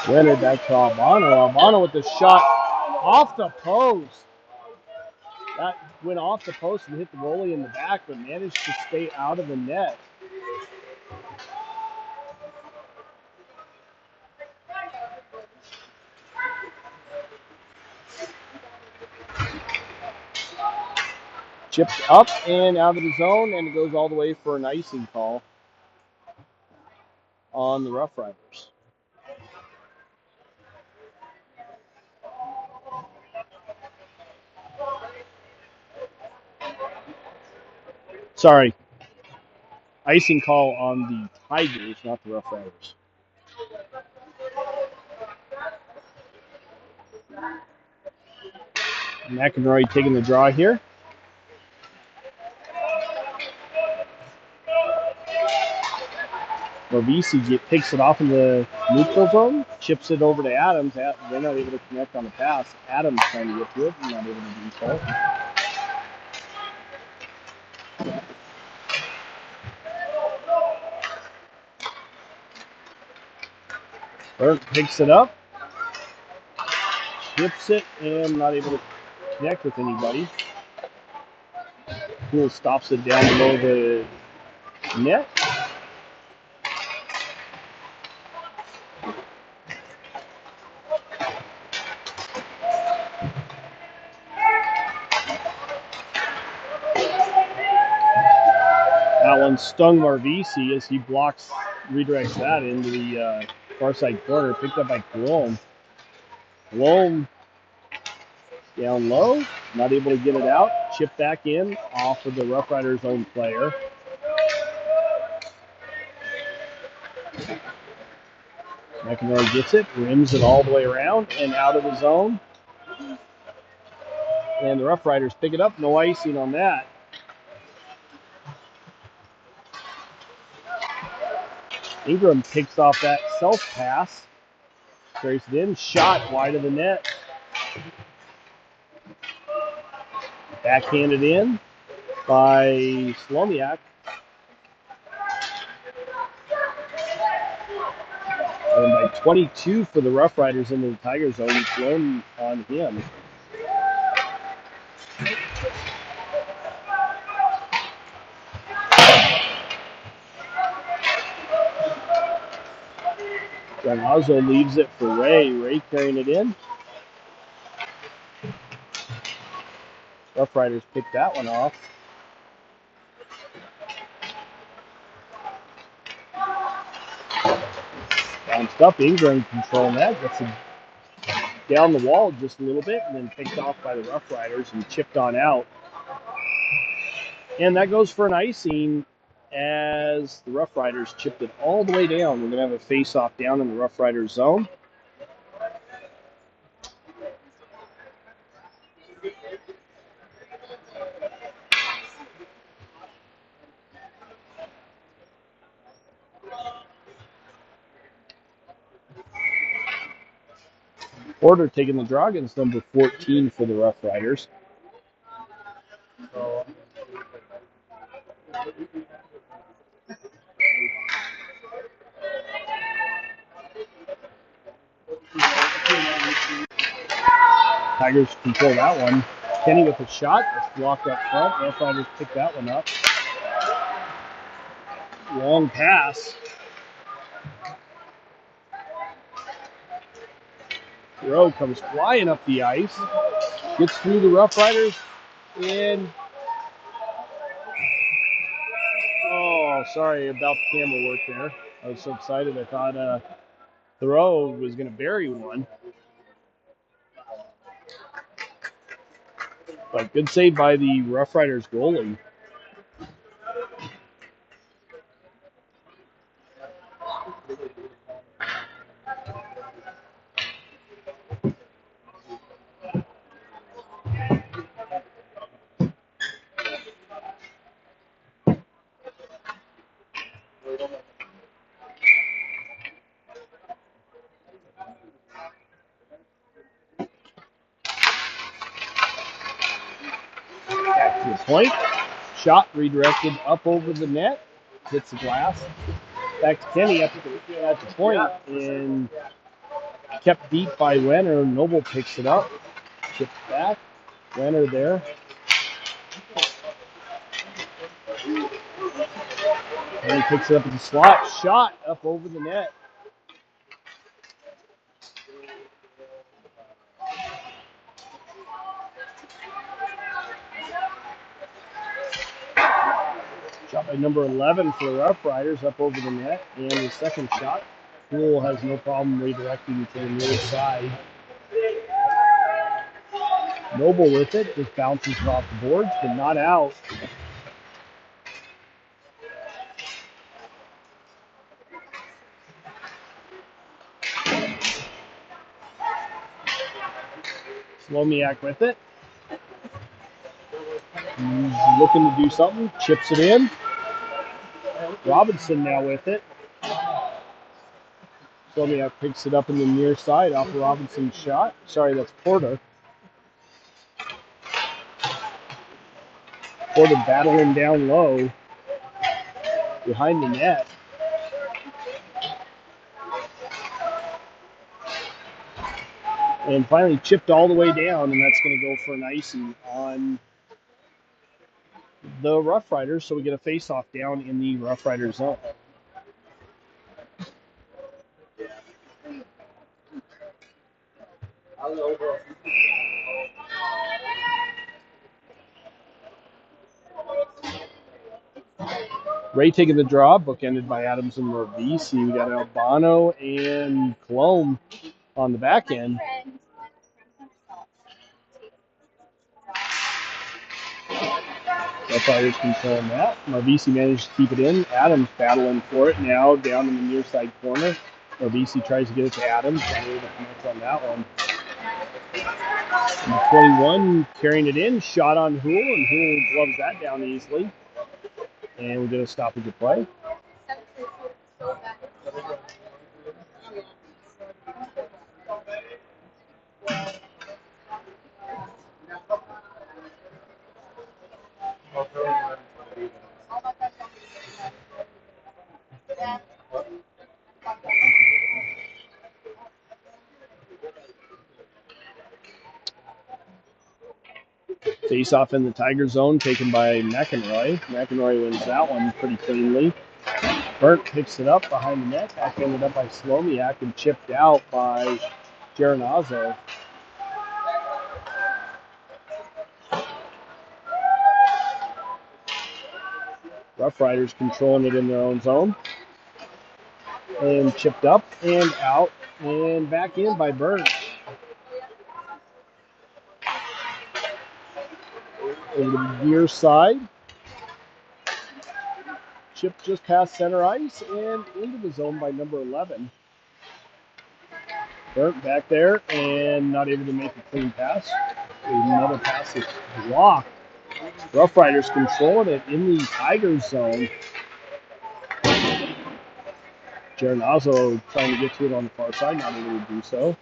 Leonard back to Albano. Albano with the shot off the post. That went off the post and hit the goalie in the back, but managed to stay out of the net. Chipped up and out of the zone, and it goes all the way for an icing call on the Roughriders. Sorry. Icing call on the Tigers, not the Roughriders. McEnroy taking the draw here. Rovisi picks it off in the neutral zone, chips it over to Adams. They're not able to connect on the pass. Adams trying to get to it, not able to do so. Burke picks it up, chips it, and not able to connect with anybody. Poole stops it down below the net. That one stung Marvisi as he redirects that into the far side corner, picked up by Cologne. Cologne down low, not able to get it out. Chip back in off of the Roughriders' own player. McEnroy gets it, rims it all the way around and out of the zone. And the Roughriders pick it up, no icing on that. Ingram picks off that self pass, carries it in, shot wide of the net. Backhanded in by Slomiak. And by 22 for the Roughriders into the Tiger zone, thrown on him. Granazzo leaves it for Ray. Ray carrying it in. Roughriders pick that one off. Bounced up. Ingram controlling that. Gets it down the wall just a little bit and then picked off by the Roughriders and chipped on out. And that goes for an icing as the Roughriders chipped it all the way down. We're going to have a face-off down in the Roughriders zone. Porter taking the draw against number 14 for the Roughriders. Tigers control that one. Kenny with a shot. That's blocked up front. Roughriders pick that one up. Long pass. Rowe comes flying up the ice. Gets through the Roughriders. And oh, sorry about the camera work there. I was so excited. I thought Thoreau was going to bury one. But good save by the Roughriders goalie. Back to the point. Shot redirected up over the net. Hits the glass. Back to Kenny up at the point and kept deep by Renner. Noble picks it up. Chipped back. Renner there. And he picks it up at the slot. Shot up over the net. Shot by number 11 for the Roughriders up over the net. And the second shot. Poole has no problem redirecting to the near side. Noble with it. Just bounces it off the boards, but not out. Slomiak with it. He's looking to do something. Chips it in. Robinson now with it. Slomiak picks it up in the near side off of Robinson's shot. Sorry, that's Porter. Porter battling down low behind the net. And finally chipped all the way down, and that's going to go for an icy on the Roughriders. So we get a face-off down in the Roughriders zone. Ray taking the draw, bookended by Adams and Ravisi. We got Albano and Colomb on the back end. Roughriders controlling that. Marvisi managed to keep it in. Adams battling for it now down in the near side corner. Marvisi tries to get it to Adams. Not able to connect on that one. Number 21 carrying it in. Shot on Hool, and Hool gloves that down easily. And we get a stoppage of play. Face off in the Tiger zone taken by McEnroy. McEnroy wins that one pretty cleanly. Burnt picks it up behind the net. Backhanded up by Slomiak and chipped out by Geronazzo. Roughriders controlling it in their own zone. And chipped up and out and back in by Burnt. Over the near side. Chip just past center ice and into the zone by number 11. Burnt back there and not able to make a clean pass. Another pass is blocked. Roughriders controlling it in the Tigers zone. Geronazzo trying to get to it on the far side, not able to do so.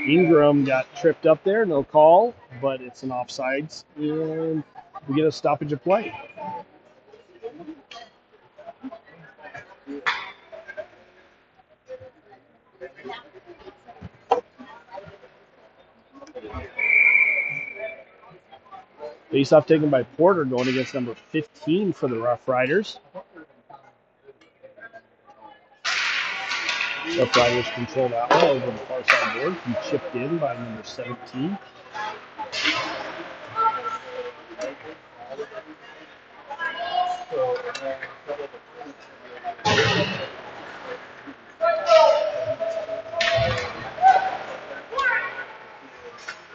Ingram got tripped up there, no call, but it's an offsides, and we get a stoppage of play. Face-off taken by Porter going against number 15 for the Roughriders. Roughriders control that one over the far side board. He chipped in by number 17.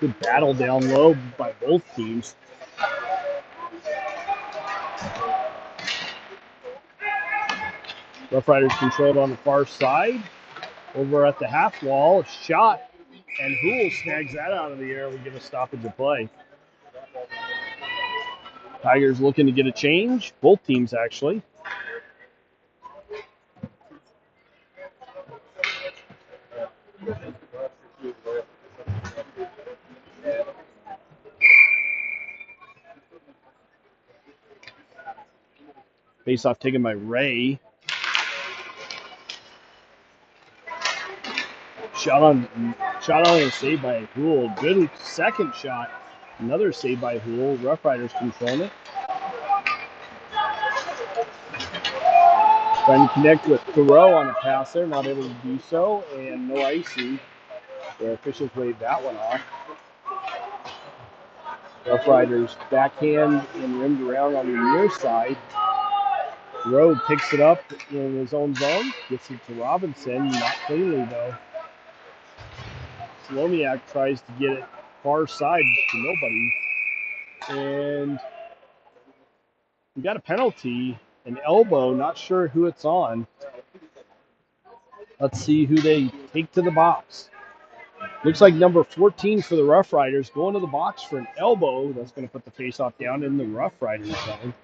Good battle down low by both teams. Roughriders controlled on the far side. Over at the half wall, shot, and Hool snags that out of the air. We get a stoppage of play. Tigers looking to get a change. Both teams, actually. Face-off taken by Ray. Shot on and saved by Hool. Good second shot. Another save by Hool. Roughriders controlling it. Trying to connect with Thoreau on a pass there. Not able to do so. And no icing. The officials waved that one off. Roughriders backhand and rimmed around on the near side. Thoreau picks it up in his own zone. Gets it to Robinson. Not cleanly, though. Slomiak tries to get it far side to nobody. And we got a penalty, an elbow, not sure who it's on. Let's see who they take to the box. Looks like number 14 for the Roughriders going to the box for an elbow. That's going to put the faceoff down in the Roughriders zone.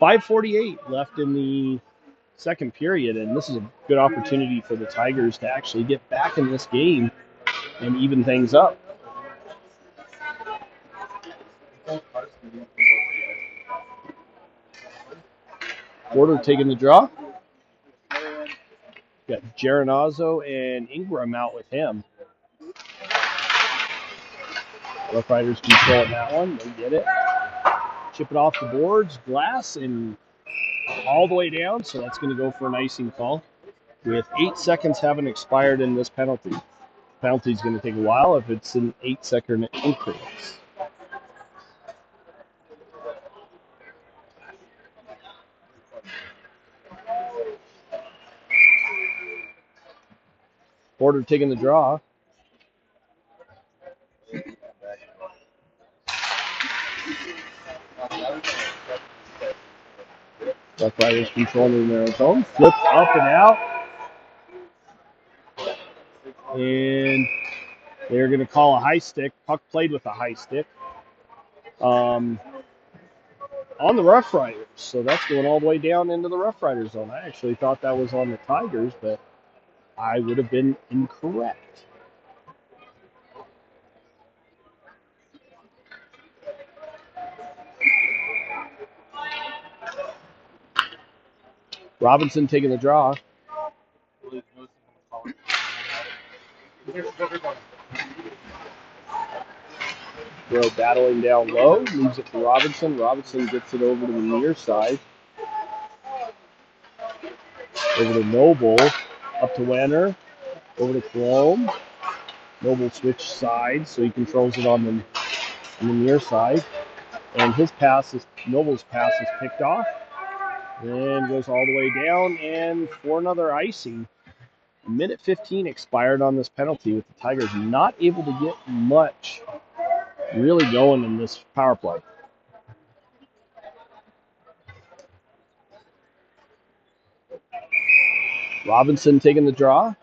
5:48 left in the second period, and this is a good opportunity for the Tigers to actually get back in this game and even things up. Porter taking the draw. Got Geronazzo and Ingram out with him. Roughriders controlling that one. They get it. Chip it off the boards, glass, and all the way down. So that's going to go for an icing call. With 8 seconds having expired in this penalty. Penalty is going to take a while if it's an 8-second increase. Porter taking the draw. Roughriders controlling their own zone. Flip up and out. And they're going to call a high stick. Puck played with a high stick. On the Roughriders. So that's going all the way down into the Roughriders zone. I actually thought that was on the Tigers, but I would have been incorrect. Robinson taking the draw. Throw battling down low, leaves it to Robinson. Robinson gets it over to the near side. Over to Noble, up to Wenner, over to Cologne. Noble switch sides, so he controls it on the near side. And Noble's pass is picked off. And goes all the way down, and for another icing. Minute 15 expired on this penalty with the Tigers not able to get much really going in this power play. Robinson taking the draw.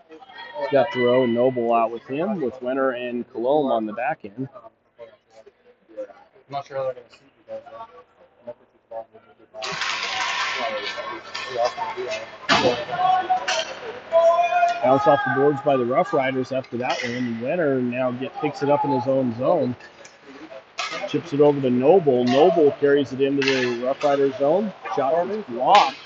He's got Thoreau and Noble out with him, with Wenner and Cologne on the back end. I'm not sure how they're going to see you guys. Bounce off the boards by the Roughriders after that one. And Wenner now picks it up in his own zone. Chips it over to Noble. Noble carries it into the Roughriders zone. Shot is blocked.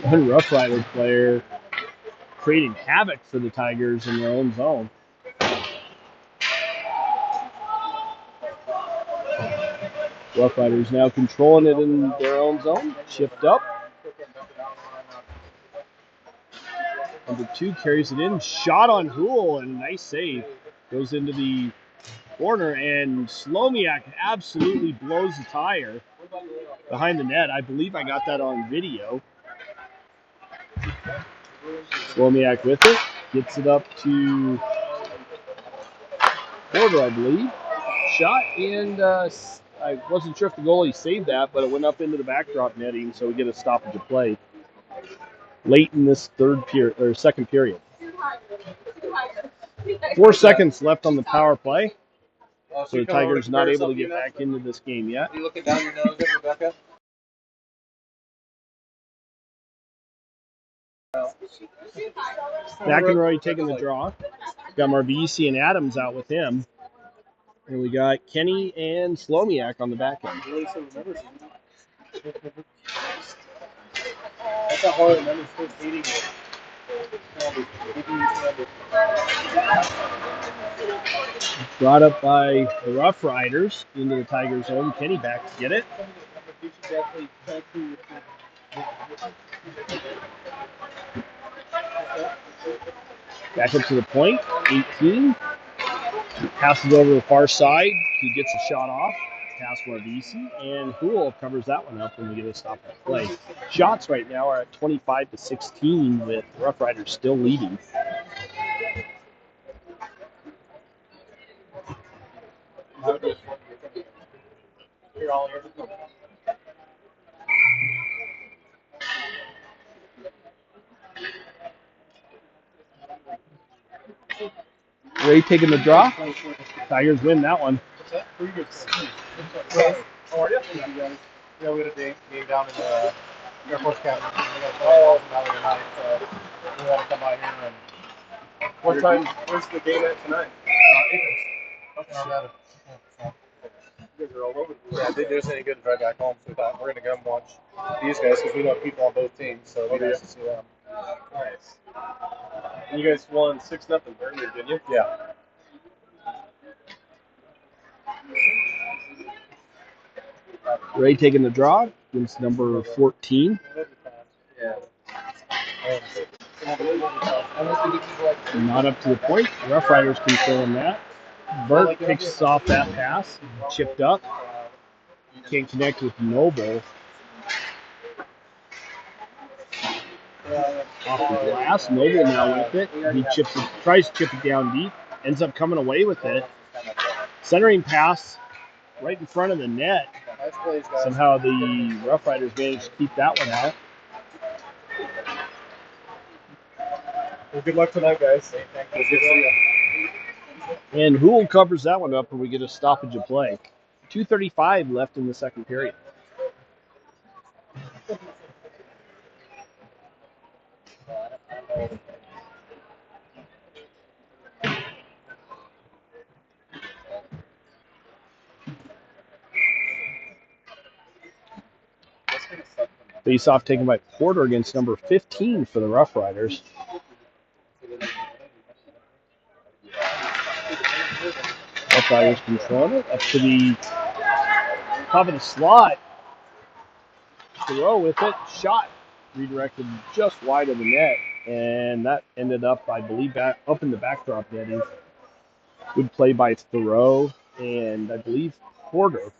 One Roughrider player creating havoc for the Tigers in their own zone. Roughriders now controlling it in their own zone. Shift up. Number 2 carries it in. Shot on Houle, and a nice save. Goes into the corner, and Slomiak absolutely blows the tire behind the net. I believe I got that on video. Slomiak with it. Gets it up to Porter, I believe. Shot, and I wasn't sure if the goalie saved that, but it went up into the backdrop netting, so we get a stoppage of play late in this second period. 4 seconds left on the power play, so the Tigers not able to get back into this game yet. Are you looking down your nose at Rebecca? McEnroy taking the draw. Got Marvisi and Adams out with him. And we got Kenny and Slomiak on the back end. That's how hard I remember first meeting it. Brought up by the Roughriders into the Tigers' zone. Kenny back to get it. Back up to the point. 18. Passes over to the far side. He gets a shot off. Pass Marvisi. And Houle covers that one up, and we get a stop at play. Shots right now are at 25-16 with Roughriders still leading. Ray taking the draw. Tigers win that one. Pretty good. How are you? Yeah, we had a game down in the Air Force Academy. We got tonight, so we had to come by here and. What time? Where's the game at tonight? You guys are all over. Yeah, they did us any good to drive back home, so we thought we're gonna come watch these guys because we know people on both teams, so it'd be nice to see them. Nice. And you guys won 6-0 earlier, didn't you? Yeah. Ray taking the draw against number 14. Yeah. Not up to the point. Roughriders controlling that. Burt picks off that pass, chipped up. Can't connect with Noble. Off the glass. Noble now with it. He tries to chip it down deep. Ends up coming away with it. Centering pass right in front of the net. Somehow the Roughriders managed to keep that one out. Well, good luck tonight, guys. We'll see you. And Houle covers that one up and we get a stoppage of play. 2:35 left in the second period. Face-off taken by Porter against number 15 for the Roughriders. Roughriders controlling it up to the top of the slot. Thoreau with it, shot redirected just wide of the net, and that ended up, I believe, up in the backdrop netting. Good play by Thoreau and I believe Porter.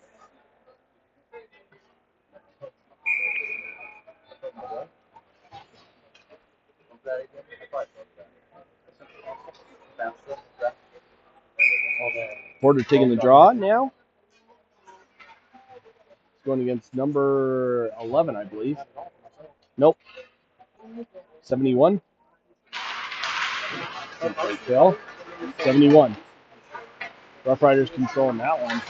Porter taking the draw now. It's going against number 11, I believe. Nope. 71. Phil. 71. Roughriders controlling that one.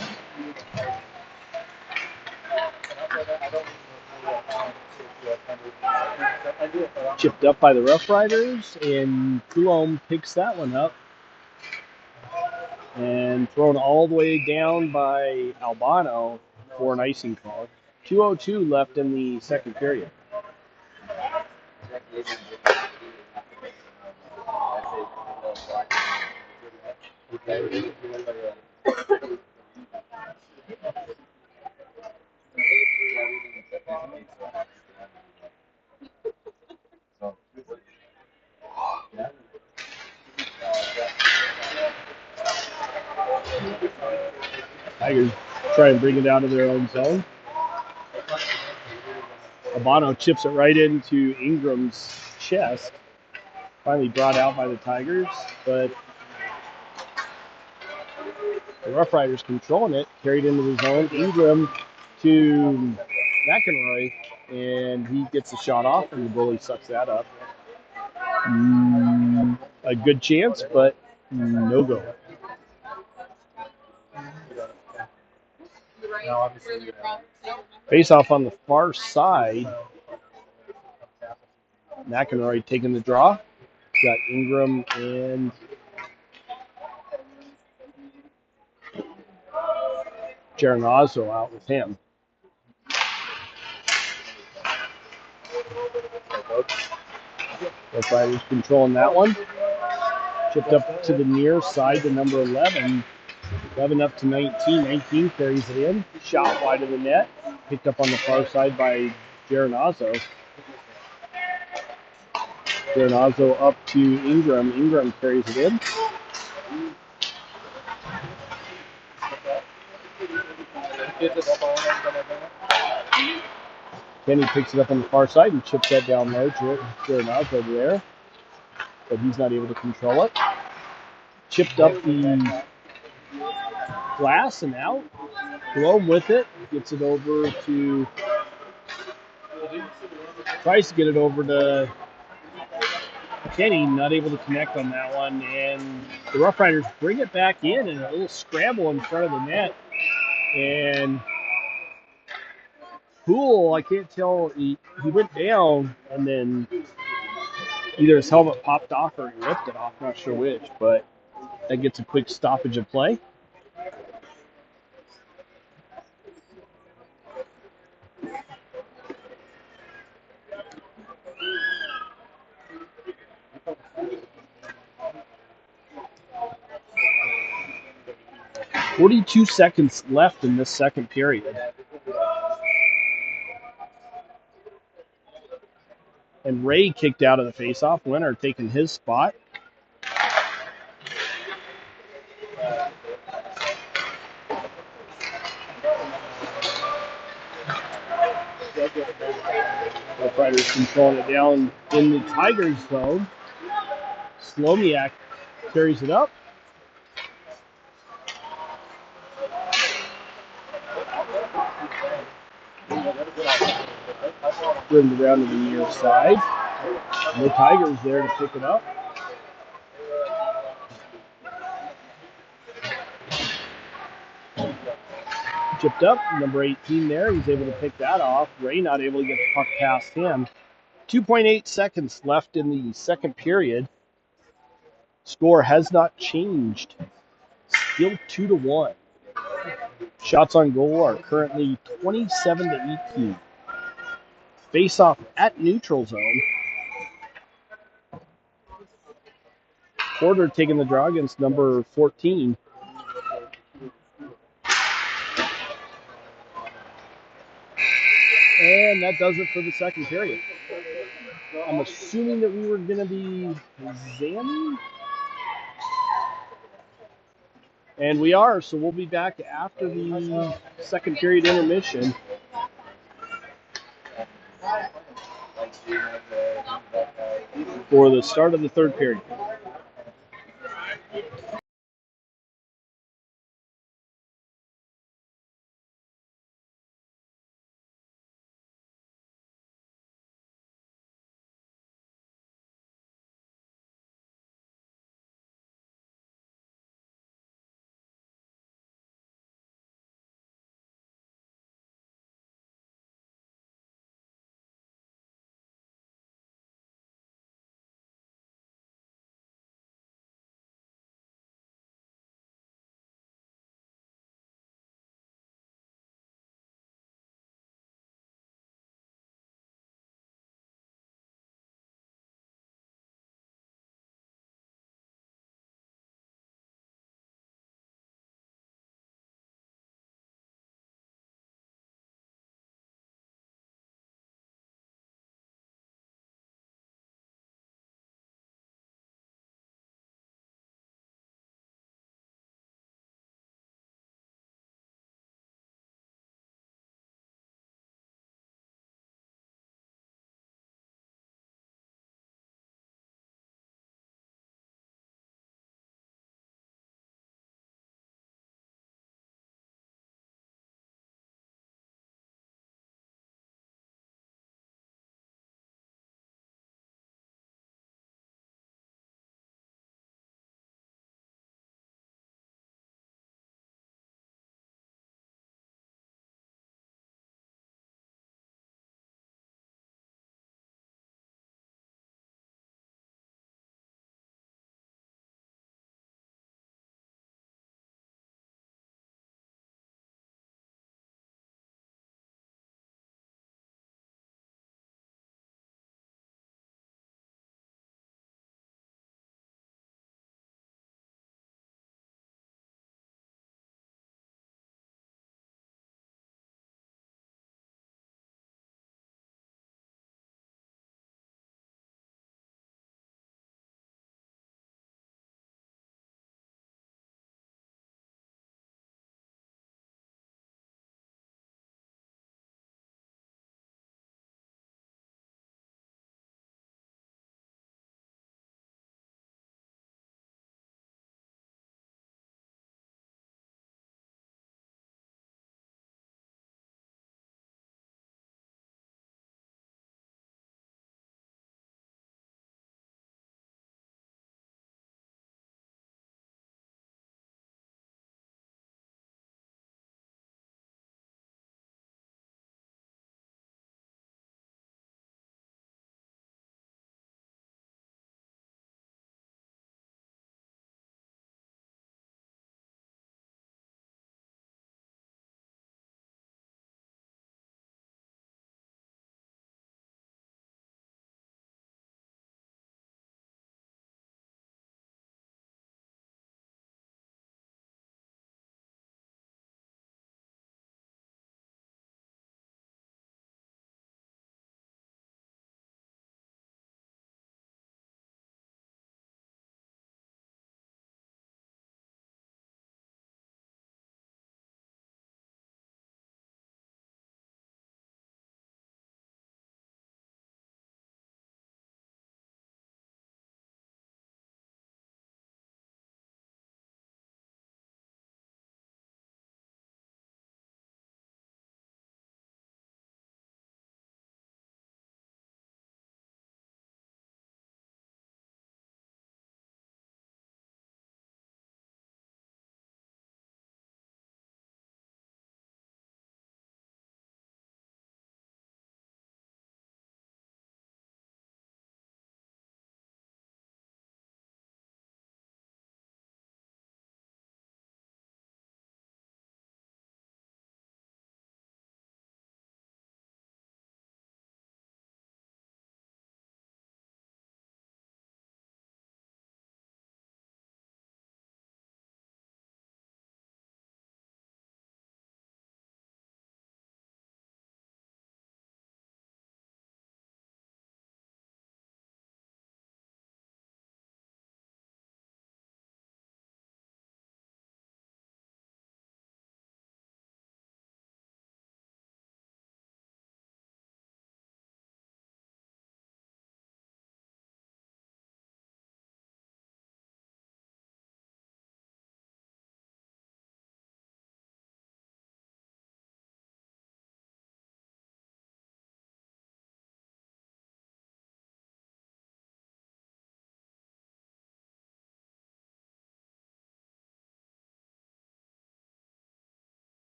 Chipped up by the Roughriders, and Coulomb picks that one up. And thrown all the way down by Albano for an icing call. 2:02 left in the second period. Tigers try and bring it out of their own zone. Albano chips it right into Ingram's chest. Finally brought out by the Tigers, but the Roughriders controlling it, carried into the zone. Ingram to McEnroy, and he gets a shot off, and the goalie sucks that up. A good chance, but no go. Face off on the far side. McEnroy taking the draw. Got Ingram and Geronazzo out with him. Roughriders controlling that one. Chipped up to the near side to number 11. 11 up to 19. 19 carries it in. Shot wide of the net. Picked up on the far side by Geronazzo. Geronazzo up to Ingram. Ingram carries it in. Kenny picks it up on the far side and chips that down low. Geronazzo over there. But he's not able to control it. Chipped up the glass and out. Globe with it. Gets it over to... Tries to get it over to Kenny. Not able to connect on that one. And the Roughriders bring it back in a little scramble in front of the net. And Poole, I can't tell, he went down and then either his helmet popped off or he ripped it off, not sure which, but that gets a quick stoppage of play. .42 seconds left in this second period. And Ray kicked out of the faceoff. Leonard taking his spot. Roughriders controlling it down in the Tigers zone. Slomiak carries it up. Rimmed around to the near side. No Tigers there to pick it up. Chipped up, number 18 there. He's able to pick that off. Ray not able to get the puck past him. 2.8 seconds left in the second period. Score has not changed. Still 2-1. Shots on goal are currently 27-18. Face off at neutral zone. Porter taking the draw against number 14. And that does it for the second period. I'm assuming that we were going to be Zanny. And we are, so we'll be back after the second period intermission. For the start of the third period.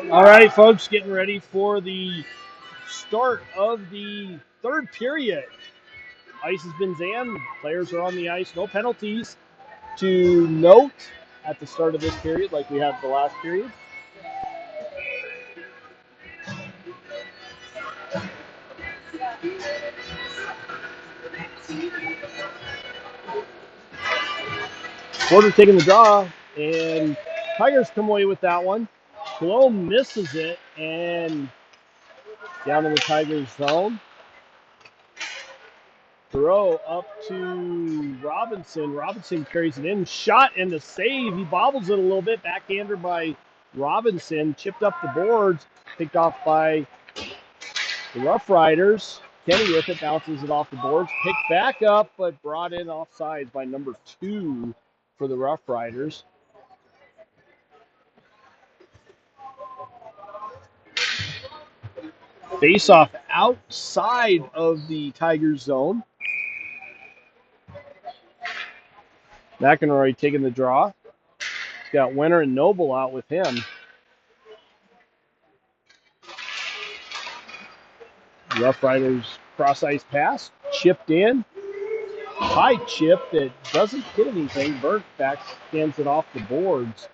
All right, folks, getting ready for the start of the third period. Ice has been jammed. Players are on the ice. No penalties to note at the start of this period like we had the last period. Porter taking the draw, and Tigers come away with that one. Glow misses it, and down in the Tigers zone. Throw up to Robinson. Robinson carries it in. Shot and the save. He bobbles it a little bit. Backhander by Robinson. Chipped up the boards. Picked off by the Roughriders. Kenny with it. Bounces it off the boards. Picked back up, but brought in offsides by number 2 for the Roughriders. Face off outside of the Tigers zone. McEnroy taking the draw. He's got Winter and Noble out with him. Roughriders cross ice pass. Chipped in. High chip that doesn't hit anything. Burt backhands it off the boards.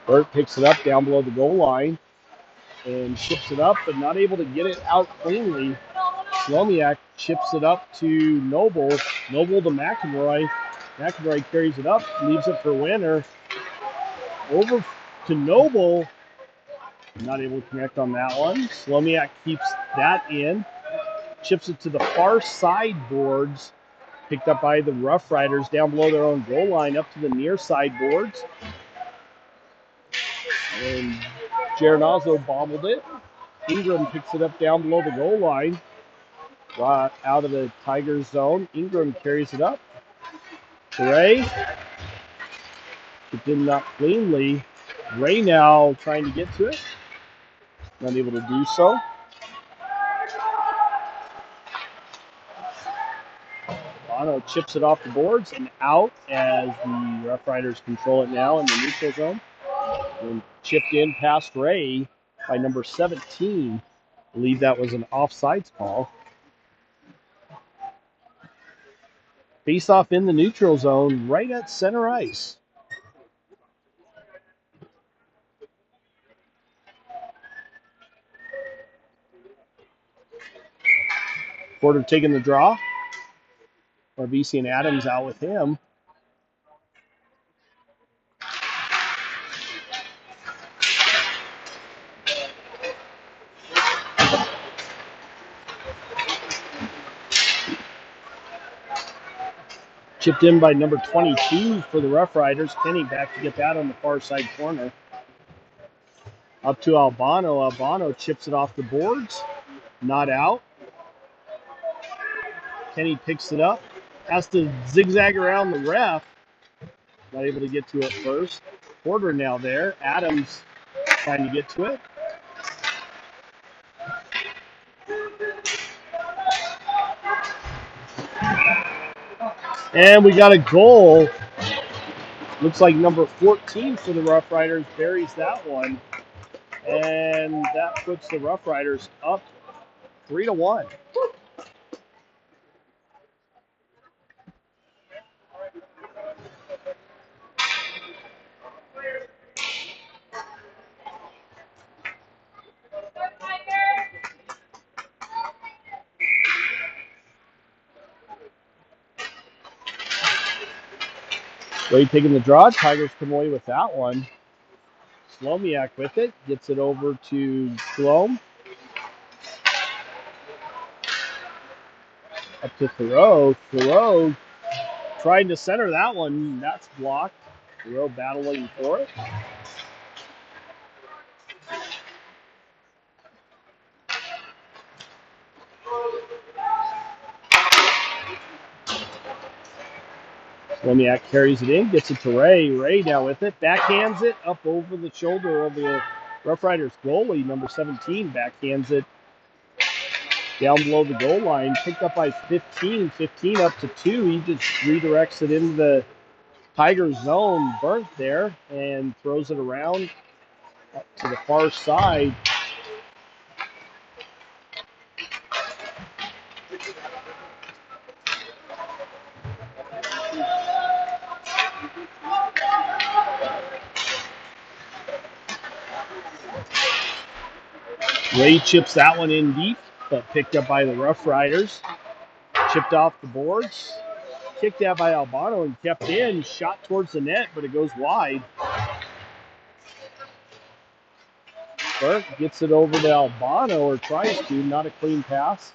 Burt picks it up down below the goal line and chips it up, but not able to get it out cleanly. Slomiak chips it up to Noble. Noble to McEnroy. McEnroy carries it up, leaves it for Winter. Over to Noble. Not able to connect on that one. Slomiak keeps that in. Chips it to the far side boards. Picked up by the Roughriders down below their own goal line up to the near side boards. And Geronazzo bobbled it. Ingram picks it up down below the goal line. Out of the Tigers zone. Ingram carries it up. Ray. It did not cleanly. Ray now trying to get to it. Not able to do so. Bono chips it off the boards and out as the Roughriders control it now in the neutral zone. And chipped in past Ray by number 17. I believe that was an offsides call. Face off in the neutral zone right at center ice. Porter taking the draw. RBC and Adams out with him. Chipped in by number 22 for the Roughriders. Kenny back to get that on the far side corner. Up to Albano. Albano chips it off the boards. Not out. Kenny picks it up. Has to zigzag around the ref. Not able to get to it first. Porter now there. Adams trying to get to it. And we got a goal. Looks like number 14 for the Roughriders buries that one. And that puts the Roughriders up 3-1. Ray taking the draw. Tigers come away with that one. Slomiak with it. Gets it over to Slom. Up to Thoreau. Thoreau trying to center that one. That's blocked. Thoreau battling for it. Slomiak carries it in, gets it to Ray. Ray now with it, backhands it up over the shoulder of the Roughriders goalie, number 17, backhands it down below the goal line, picked up by 15. 15 up to 2. He just redirects it into the Tiger zone, Burnt there, and throws it around to the far side. Ray chips that one in deep, but picked up by the Roughriders. Chipped off the boards. Kicked out by Albano and kept in. Shot towards the net, but it goes wide. Burke gets it over to Albano, or tries to. Not a clean pass.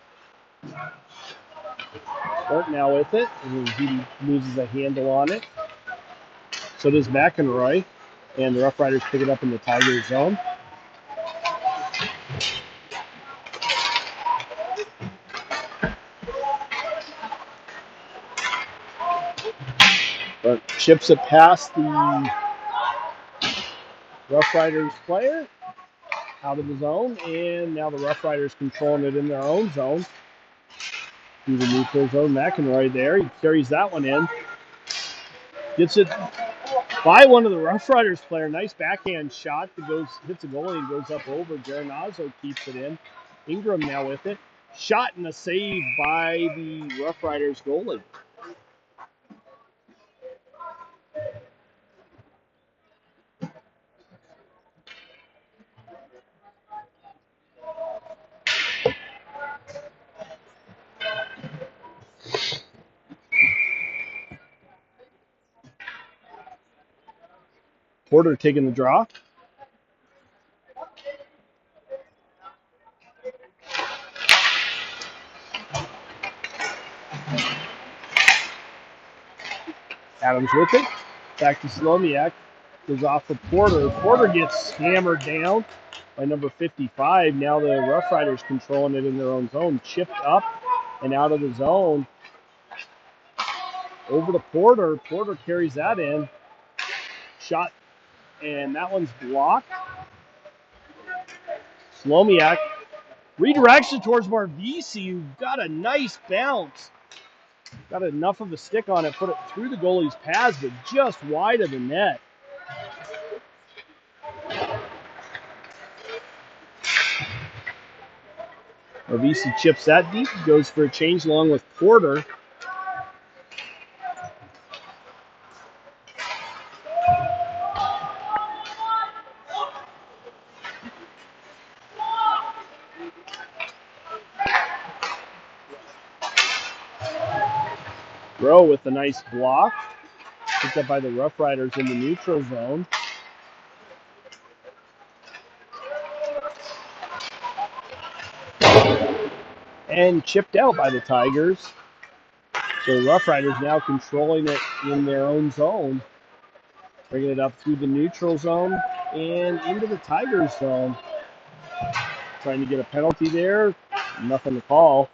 Burke now with it, and he loses a handle on it. So does McEnroy, and the Roughriders pick it up in the Tiger zone. Burke chips it past the Roughriders player out of the zone, and now the Roughriders controlling it in their own zone. Through the neutral zone, McEnroy there. He carries that one in. Gets it by one of the Roughriders player. Nice backhand shot that hits a goalie and goes up over. Geronazzo keeps it in. Ingram now with it. Shot and a save by the Roughriders goalie. Porter taking the draw. Adams with it. Back to Slomiak. Goes off to Porter. Porter gets hammered down by number 55. Now the Roughriders controlling it in their own zone. Chipped up and out of the zone. Over to Porter. Porter carries that in. Shot, and that one's blocked. Slomiak redirects it towards Marvisi, who got a nice bounce. Got enough of a stick on it, put it through the goalie's pads, but just wide of the net. Marvisi chips that deep, goes for a change along with Porter. Rowe with a nice block. Picked up by the Roughriders in the neutral zone. And chipped out by the Tigers. So the Roughriders now controlling it in their own zone. Bringing it up through the neutral zone and into the Tigers zone. Trying to get a penalty there. Nothing to call.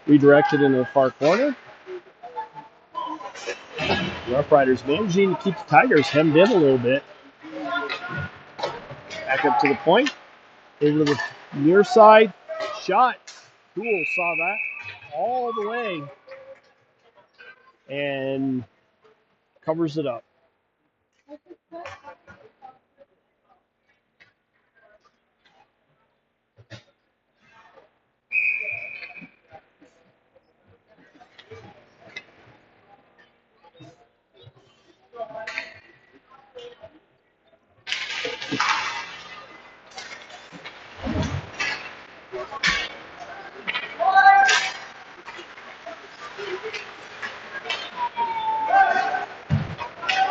Redirected into the far corner. Roughriders managing to keep the Tigers hemmed in a little bit. Back up to the point. Over to the near side. Shot. Cool saw that all the way. And covers it up.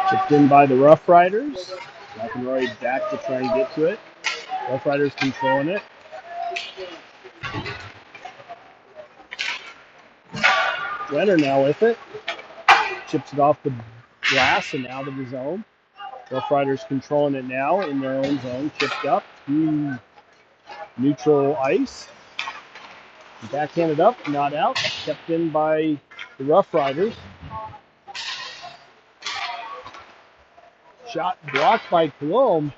Chipped in by the Roughriders. McEnroy back to try and get to it. Roughriders controlling it. Renner now with it. Chips it off the glass and out of the zone. Roughriders controlling it now in their own zone. Chipped up. through neutral ice. Backhanded up, not out. Kept in by the Roughriders. Shot blocked by Cologne.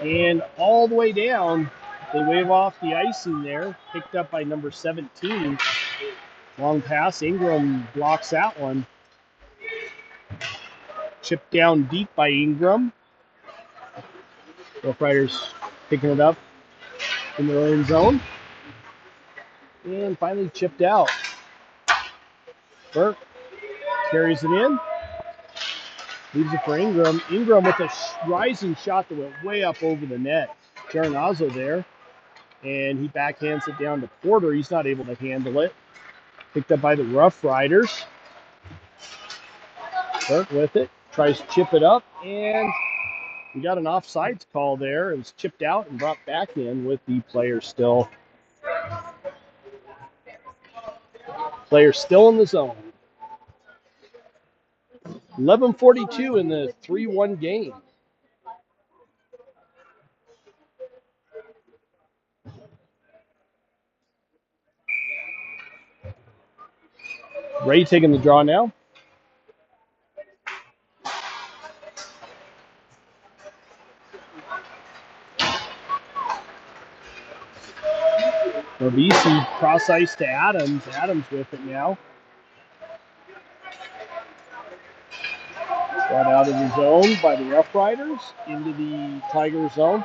And all the way down, they wave off the icing there. Picked up by number 17. Long pass. Ingram blocks that one. Chipped down deep by Ingram. Roughriders picking it up in their own zone. And finally chipped out. Burke carries it in. Leaves it for Ingram. Ingram with a rising shot that went way up over the net. Jaranazzo there. And he backhands it down to Porter. He's not able to handle it. Picked up by the Roughriders. Burke with it. Tries to chip it up. And we got an offsides call there. It was chipped out and brought back in with the player still in the zone. 11:42 in the 3-1 game. Ray taking the draw now. Novisi cross ice to Adams. Adams with it now. Brought out of the zone by the Roughriders into the Tiger zone.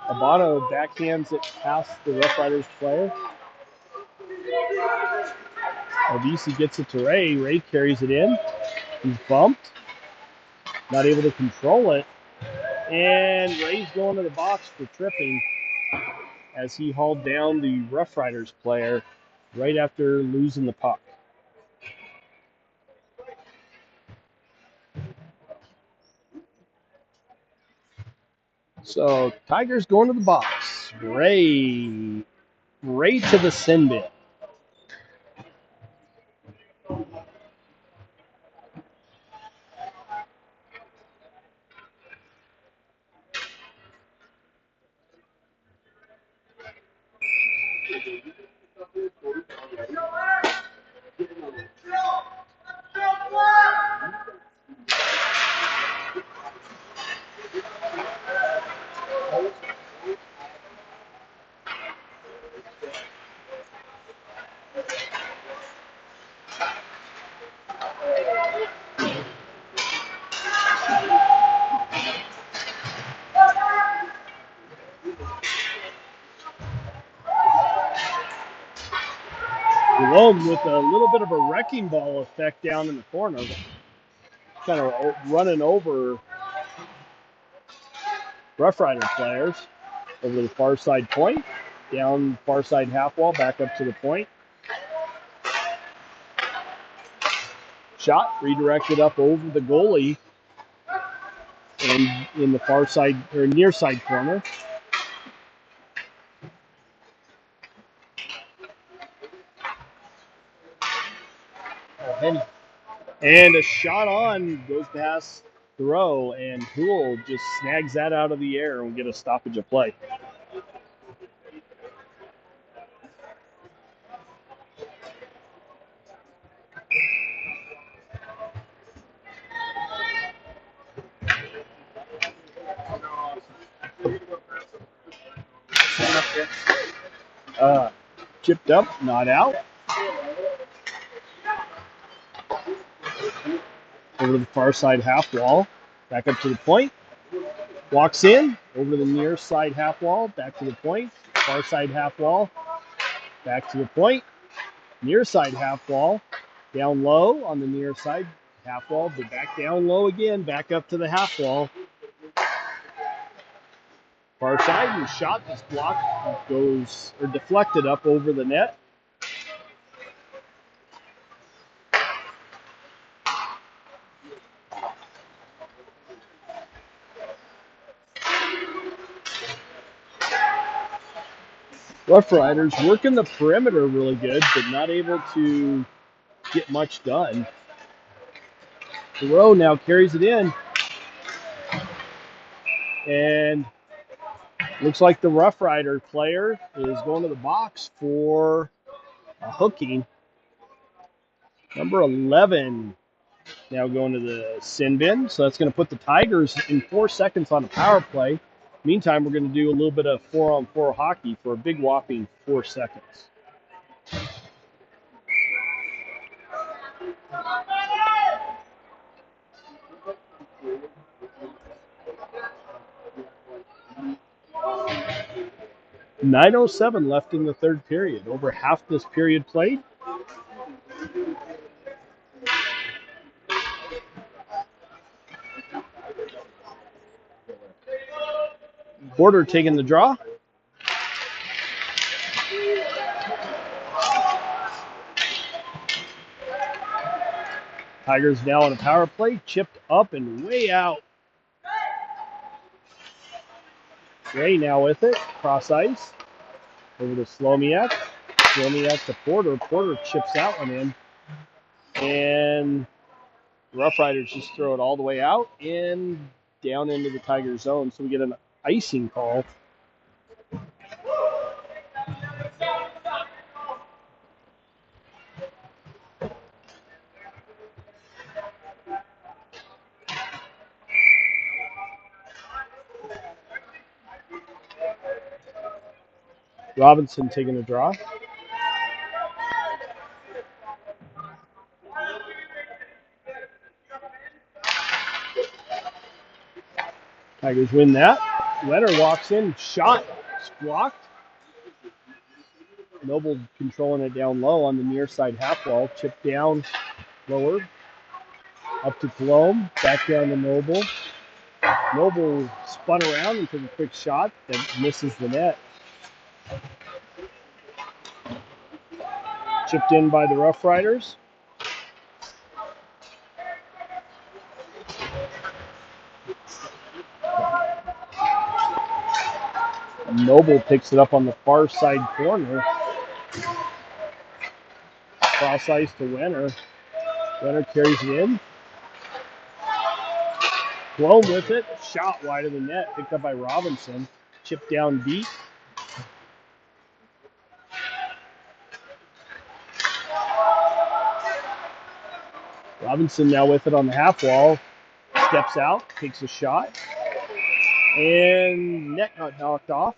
Abano backhands it past the Roughriders player. Novisi gets it to Ray. Ray carries it in. He's bumped. Not able to control it. And Ray's going to the box for tripping as he hauled down the Roughriders player right after losing the puck. So Tigers going to the box. Ray to the sin bin. Malone with a little bit of a wrecking ball effect down in the corner. Kind of running over Rough Rider players over the far side point. Down far side half wall, back up to the point. Shot redirected up over the goalie and in the far side or near side corner. And a shot on goes past Thoreau, and Houle just snags that out of the air and get a stoppage of play. Chipped up, not out. Over to the far side half wall, back up to the point. Walks in, over to the near side half wall, back to the point. Far side half wall, back to the point. Near side half wall, down low on the near side half wall, but back down low again, back up to the half wall. Far side, and shot is blocked, goes or deflected up over the net. Roughriders working the perimeter really good, but not able to get much done. Thoreau now carries it in. And looks like the Rough Rider player is going to the box for a hooking. Number 11 now going to the sin bin. So that's going to put the Tigers in 4 seconds on the power play. Meantime, we're going to do a little bit of 4-on-4 hockey for a big whopping 4 seconds. .907 left in the third period. Over half this period played. Border taking the draw. Tigers now on a power play. Chipped up and way out. Ray now with it. Cross ice. Over to Slomiak. Slomiak to Porter. Porter chips that one in. And the Rough Riders just throw it all the way out and down into the Tiger zone. So we get an icing call. Robinson taking a draw. Tigers win that. Leonard walks in, shot, blocked. Noble controlling it down low on the near side half wall. Chipped down, lower, up to Colomb, back down to Noble. Noble spun around and took a quick shot that misses the net. Chipped in by the Rough Riders. Noble picks it up on the far side corner. Cross ice to Wenner. Wenner carries it in. Blown with it. Shot wide of the net. Picked up by Robinson. Chipped down deep. Robinson now with it on the half wall. Steps out. Takes a shot. And net got knocked off.